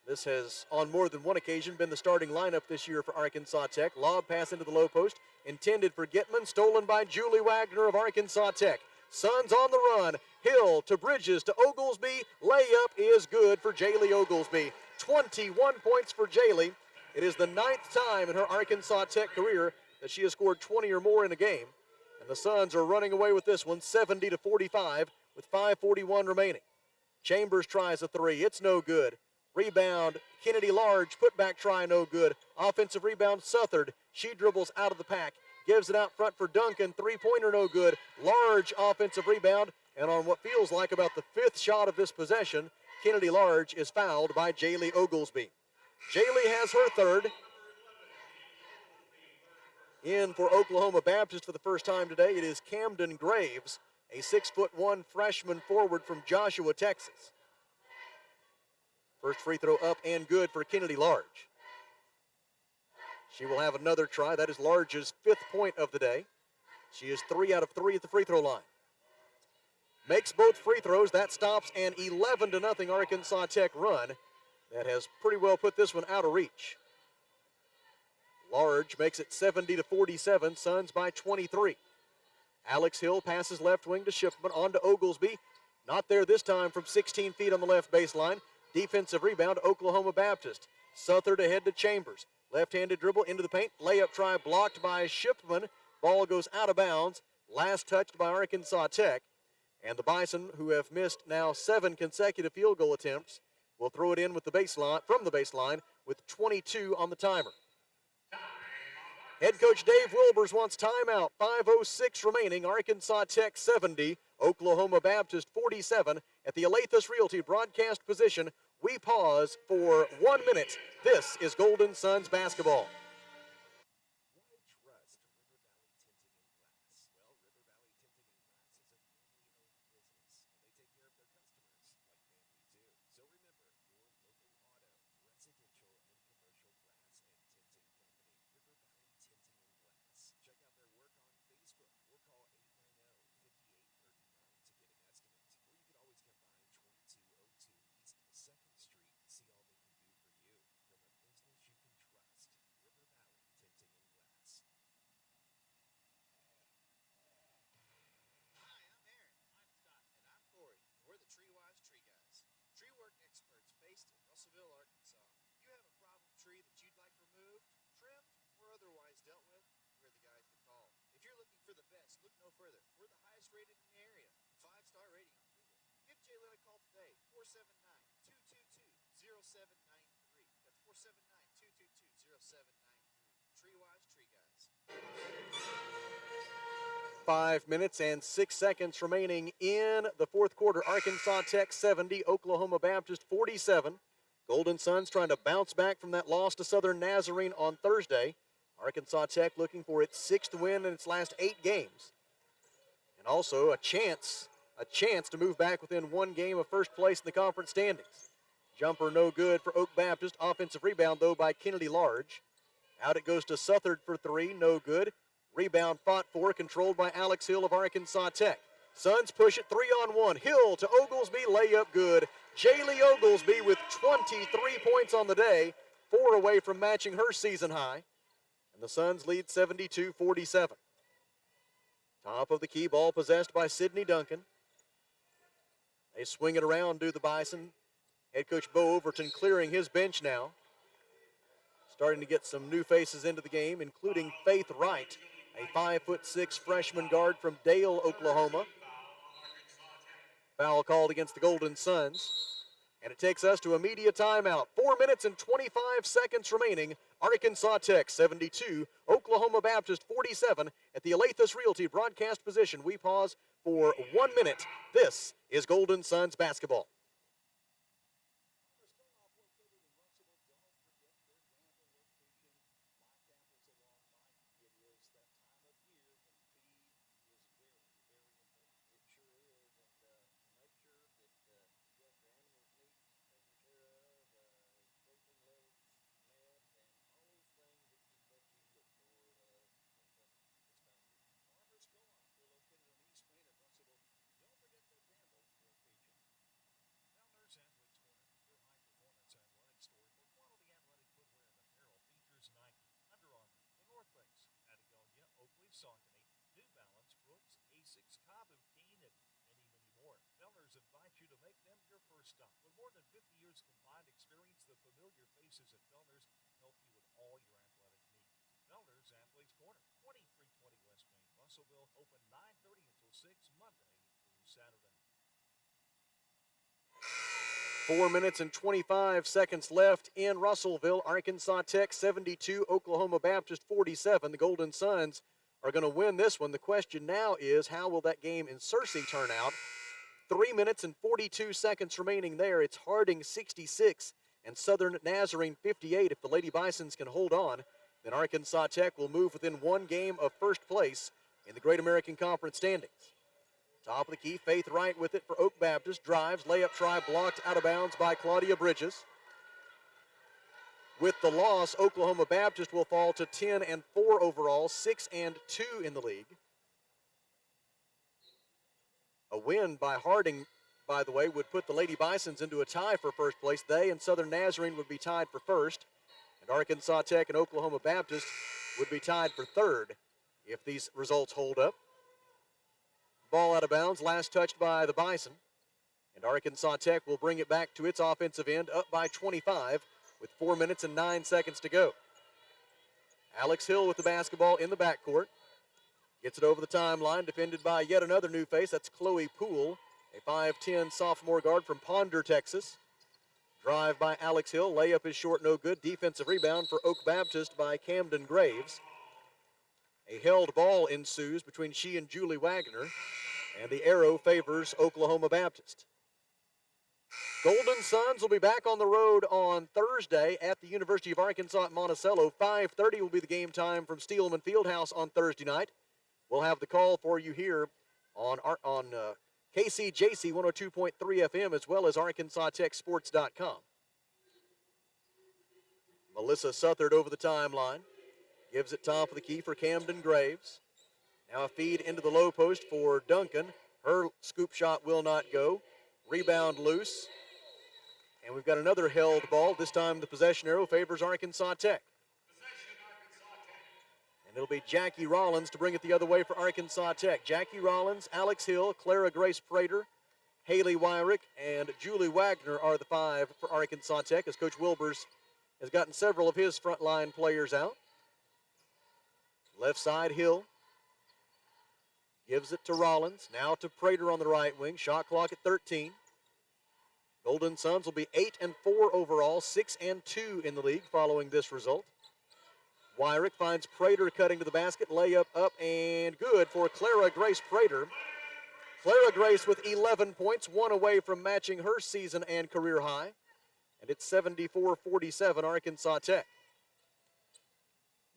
[SPEAKER 1] This has, on more than one occasion, been the starting lineup this year for Arkansas Tech. Lob pass into the low post, intended for Gitman, stolen by Julie Wagner of Arkansas Tech. Suns on the run. Hill to Bridges to Oglesby. Layup is good for Jaylee Oglesby. 21 points for Jaylee. It is the 9th time in her Arkansas Tech career that she has scored 20 or more in a game. And the Suns are running away with this one, 70-45, with 5:41 remaining. Chambers tries a three. It's no good. Rebound, Kennedy Large, putback try, no good. Offensive rebound, Southard. She dribbles out of the pack, gives it out front for Duncan. Three-pointer, no good. Large offensive rebound, and on what feels like about the 5th shot of this possession, Kennedy Large is fouled by Jaylee Oglesby. Jaylee has her 3rd. In for Oklahoma Baptist for the first time today, it is Camden Graves, a 6'1" freshman forward from Joshua, Texas. First free throw up and good for Kennedy Large. She will have another try. That is Large's 5th point of the day. She is 3 out of 3 at the free throw line. Makes both free throws. That stops an 11-0 Arkansas Tech run that has pretty well put this one out of reach. Large makes it 70-47, Suns by 23. Alex Hill passes left wing to Shipman, on to Oglesby. Not there this time from 16 feet on the left baseline. Defensive rebound, Oklahoma Baptist. Southard ahead to Chambers. Left-handed dribble into the paint. Layup try blocked by Shipman. Ball goes out of bounds. Last touched by Arkansas Tech. And the Bison, who have missed now 7 consecutive field goal attempts, will throw it in with the baseline, from the baseline with 22 on the timer. Head coach Dave Wilbers wants timeout. 5:06 remaining. Arkansas Tech 70, Oklahoma Baptist 47. At the Alathus Realty broadcast position, we pause for 1 minute. This is Golden Suns basketball.
[SPEAKER 3] Why trust River Valley Tinting and Glass? Well, River Valley Tinting and Glass is a family-owned business, and they take care of their customers like family too. So remember, your local auto, residential, and commercial glass and tinting company, River Valley Tinting and Glass. Check out their work on Facebook or call 890-5839 to get an estimate. Or you can always come by 2202 East 2nd Street to see all they can do for you. From a business you can trust, River Valley Tinting and Glass.
[SPEAKER 8] Hi, I'm Aaron. I'm Scott. And I'm Corey. And we're the TreeWise Tree Guys. Tree work experts based in Russellville, Arkansas. You have a problem tree that you'd like removed, trimmed, or otherwise dealt with? We're the guys to call. If you're looking for the best, look no further. We're the highest rated in the area. 5-star rating on Google. Give Jaylen a call today. 479-222-0793. That's 479-222-0793. TreeWise Tree Guys.
[SPEAKER 1] 5 minutes and 6 seconds remaining in the 4th quarter. Arkansas Tech 70, Oklahoma Baptist 47. Golden Suns trying to bounce back from that loss to Southern Nazarene on Thursday. Arkansas Tech looking for its 6th win in its last 8 games. And also a chance a chance to move back within one game of first place in the conference standings. Jumper no good for Oak Baptist. Offensive rebound, though, by Kennedy Large. Out it goes to Southard for three, no good. Rebound fought for, controlled by Alex Hill of Arkansas Tech. Suns push it 3-on-1. Hill to Oglesby, layup good. Jaylee Oglesby with 23 points on the day, 4 away from matching her season high. And the Suns lead 72-47. Top of the key, ball possessed by Sydney Duncan. They swing it around, do the Bison. Head coach Bo Overton clearing his bench now. Starting to get some new faces into the game, including Faith Wright, a 5'6" freshman guard from Dale, Oklahoma. Foul called against the Golden Suns. And it takes us to a media timeout. 4 minutes and 25 seconds remaining. Arkansas Tech 72, Oklahoma Baptist 47 at the Alathus Realty broadcast position. We pause for 1 minute. This is Golden Suns basketball.
[SPEAKER 5] Saucony, New Balance, Brooks, Asics, Kabu, Keen, and many more. Fellner's invite you to make them your first stop. With more than 50 years combined experience, the familiar faces at Fellner's help you with all your athletic needs. Fellner's Athletes Corner, 2320 West Main, Russellville, open 9:30 until 6 Monday through Saturday.
[SPEAKER 1] 4 minutes and 25 seconds left in Russellville. Arkansas Tech 72, Oklahoma Baptist 47. The Golden Suns are going to win this one. The question now is, how will that game in Searcy turn out? 3 minutes and 42 seconds remaining there. It's Harding 66 and Southern Nazarene 58. If the Lady Bisons can hold on, then Arkansas Tech will move within one game of first place in the Great American Conference standings. Top of the key, Faith Wright with it for Oak Baptist. Drives, layup try, blocked out of bounds by Claudia Bridges. With the loss, Oklahoma Baptist will fall to 10-4 overall, 6-2 in the league. A win by Harding, by the way, would put the Lady Bisons into a tie for first place. They and Southern Nazarene would be tied for first, and Arkansas Tech and Oklahoma Baptist would be tied for third if these results hold up. Ball out of bounds, last touched by the Bison, and Arkansas Tech will bring it back to its offensive end, up by 25. With 4 minutes and 9 seconds to go. Alex Hill with the basketball in the backcourt. Gets it over the timeline, defended by yet another new face. That's Chloe Poole, a 5'10 sophomore guard from Ponder, Texas. Drive by Alex Hill. Layup is short, no good. Defensive rebound for Oak Baptist by Camden Graves. A held ball ensues between she and Julie Wagner, and the arrow favors Oklahoma Baptist. Golden Suns will be back on the road on Thursday at the University of Arkansas at Monticello. 5:30 will be the game time from Steelman Fieldhouse on Thursday night. We'll have the call for you here on KCJC 102.3 FM as well as ArkansasTechSports.com. Melissa Southard over the timeline. Gives it top of the key for Camden Graves. Now a feed into the low post for Duncan. Her scoop shot will not go. Rebound loose. And we've got another held ball. This time the possession arrow favors Arkansas Tech. And it'll be Jackie Rollins to bring it the other way for Arkansas Tech. Jackie Rollins, Alex Hill, Clara Grace Prater, Haley Wyrick, and Julie Wagner are the five for Arkansas Tech as Coach Wilbers has gotten several of his frontline players out. Left side, Hill. Gives it to Rollins. Now to Prater on the right wing. Shot clock at 13. Golden Suns will be 8-4 overall, 6-2 in the league following this result. Wyrick finds Prater cutting to the basket. Layup up and good for Clara Grace Prater. Clara Grace with 11 points, one away from matching her season and career high. And it's 74-47 Arkansas Tech.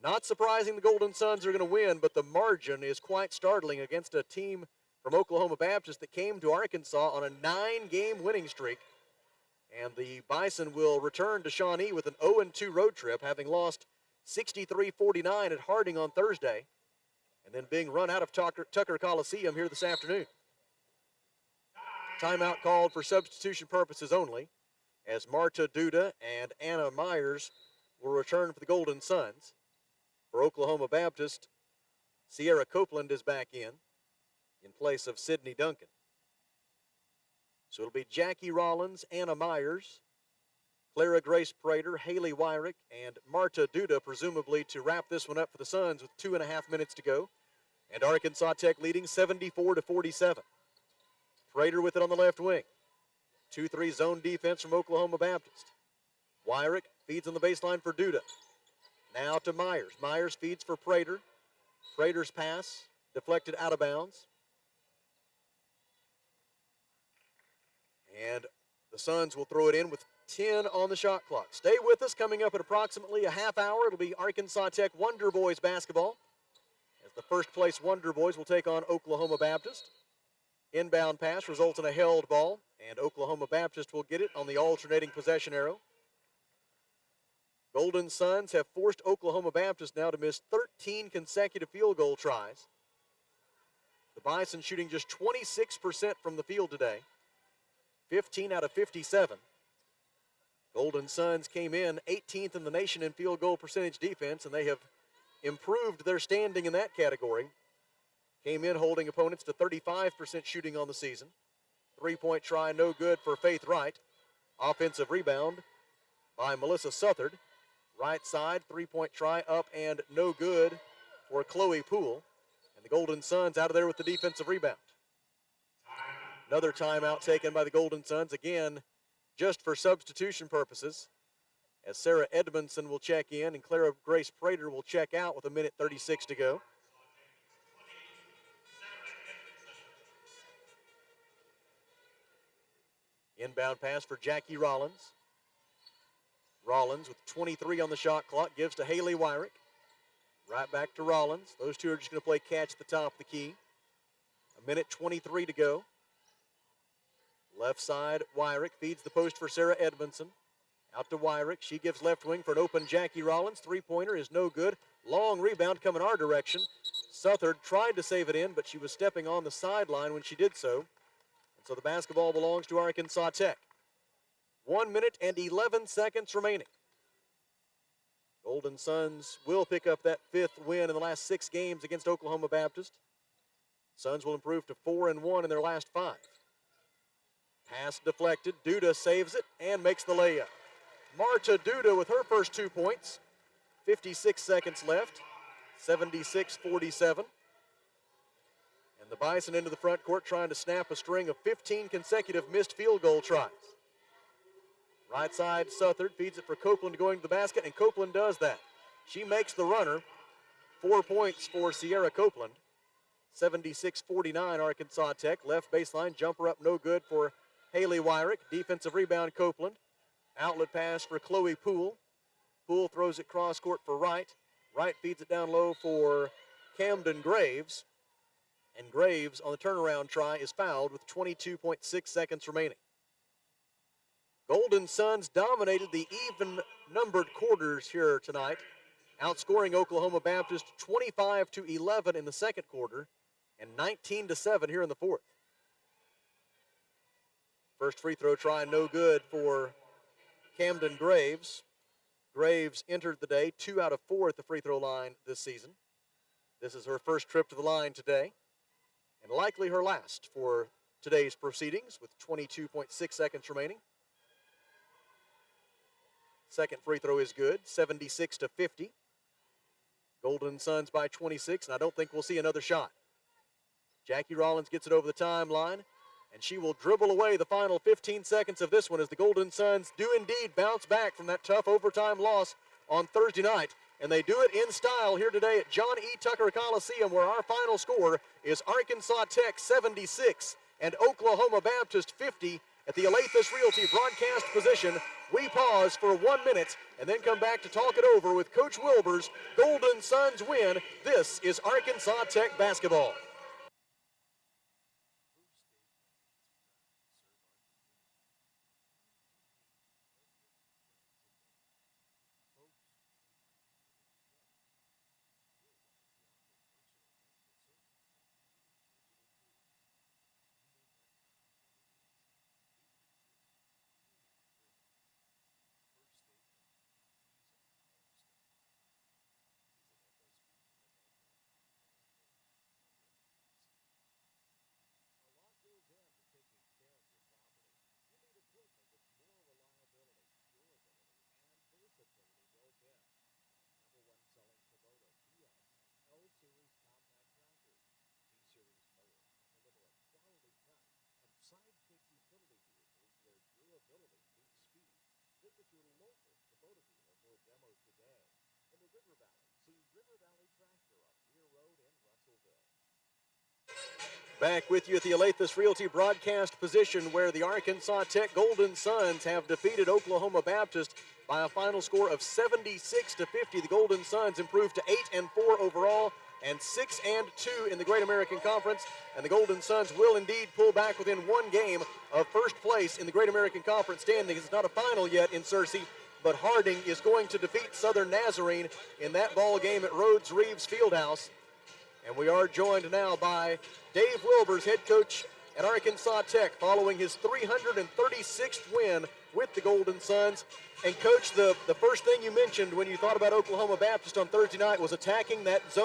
[SPEAKER 1] Not surprising the Golden Suns are going to win, but the margin is quite startling against a team from from Oklahoma Baptist that came to Arkansas on a 9-game winning streak. And the Bison will return to Shawnee with an 0-2 road trip, having lost 63-49 at Harding on Thursday, and then being run out of Tucker Coliseum here this afternoon. Timeout called for substitution purposes only, as Marta Duda and Anna Myers will return for the Golden Suns. For Oklahoma Baptist, Sierra Copeland is back in place of Sydney Duncan. So it'll be Jackie Rollins, Anna Myers, Clara Grace Prater, Haley Wyrick, and Marta Duda, presumably to wrap this one up for the Suns with 2.5 minutes to go. And Arkansas Tech leading 74-47. Prater with it on the left wing. 2-3 zone defense from Oklahoma Baptist. Wyrick feeds on the baseline for Duda. Now to Myers. Myers feeds for Prater. Prater's pass deflected out of bounds. And the Suns will throw it in with 10 on the shot clock. Stay with us. Coming up at approximately a half hour, it'll be Arkansas Tech Wonder Boys basketball, as the first place Wonder Boys will take on Oklahoma Baptist. Inbound pass results in a held ball, and Oklahoma Baptist will get it on the alternating possession arrow. Golden Suns have forced Oklahoma Baptist now to miss 13 consecutive field goal tries. The Bison shooting just 26% from the field today, 15 out of 57. Golden Suns came in 18th in the nation in field goal percentage defense, and they have improved their standing in that category. Came in holding opponents to 35% shooting on the season. Three-point try, no good for Faith Wright. Offensive rebound by Melissa Southard. Right side, three-point try up and no good for Chloe Poole. And the Golden Suns out of there with the defensive rebound. Another timeout taken by the Golden Suns, again, just for substitution purposes, as Sarah Edmondson will check in and Clara Grace Prater will check out with 1:36 to go. Inbound pass for Jackie Rollins. Rollins with 23 on the shot clock gives to Haley Wyrick. Right back to Rollins. Those two are just going to play catch at the top of the key. 1:23 to go. Left side, Wyrick feeds the post for Sarah Edmondson. Out to Wyrick. She gives left wing for an open Jackie Rollins. Three-pointer is no good. Long rebound coming our direction. Southard tried to save it in, but she was stepping on the sideline when she did so. And so the basketball belongs to Arkansas Tech. 1 minute and 11 seconds remaining. Golden Suns will pick up that 5th win in the last 6 games against Oklahoma Baptist. Suns will improve to 4-1 in their last 5. Pass deflected. Duda saves it and makes the layup. Marta Duda with her first 2 points. 56 seconds left. 76-47. And the Bison into the front court trying to snap a string of 15 consecutive missed field goal tries. Right side, Southard feeds it for Copeland going to the basket, and Copeland does that. She makes the runner. 4 points for Sierra Copeland. 76-49 Arkansas Tech. Left baseline, jumper up no good for Haley Wyrick. Defensive rebound, Copeland. Outlet pass for Chloe Poole. Poole throws it cross court for Wright. Wright feeds it down low for Camden Graves. And Graves on the turnaround try is fouled with 22.6 seconds remaining. Golden Suns dominated the even-numbered quarters here tonight, outscoring Oklahoma Baptist 25-11 in the second quarter and 19-7 here in the fourth. First free throw try no good for Camden Graves. Graves entered the day 2 out of 4 at the free throw line this season. This is her first trip to the line today, and likely her last for today's proceedings with 22.6 seconds remaining. Second free throw is good, 76-50. Golden Suns by 26, and I don't think we'll see another shot. Jackie Rollins gets it over the timeline, and she will dribble away the final 15 seconds of this one as the Golden Suns do indeed bounce back from that tough overtime loss on Thursday night. And they do it in style here today at John E. Tucker Coliseum, where our final score is Arkansas Tech 76 and Oklahoma Baptist 50 at the Alathus Realty broadcast position. We pause for 1 minute and then come back to talk it over with Coach Wilbur's Golden Suns win. This is Arkansas Tech basketball.
[SPEAKER 3] River Valley. See River Valley Tractor on Weir Road in Russellville.
[SPEAKER 1] Back with you at the Alathus Realty broadcast position, where the Arkansas Tech Golden Suns have defeated Oklahoma Baptist by a final score of 76-50. The Golden Suns improved to 8-4 overall and 6-2 in the Great American Conference, and the Golden Suns will indeed pull back within one game of first place in the Great American Conference standings. It's not a final yet in Searcy, but Harding is going to defeat Southern Nazarene in that ball game at Rhodes Reeves Fieldhouse. And we are joined now by Dave Wilbers, head coach at Arkansas Tech, following his 336th win with the Golden Suns. And Coach, the first thing you mentioned when you thought about Oklahoma Baptist on Thursday night was attacking that zone.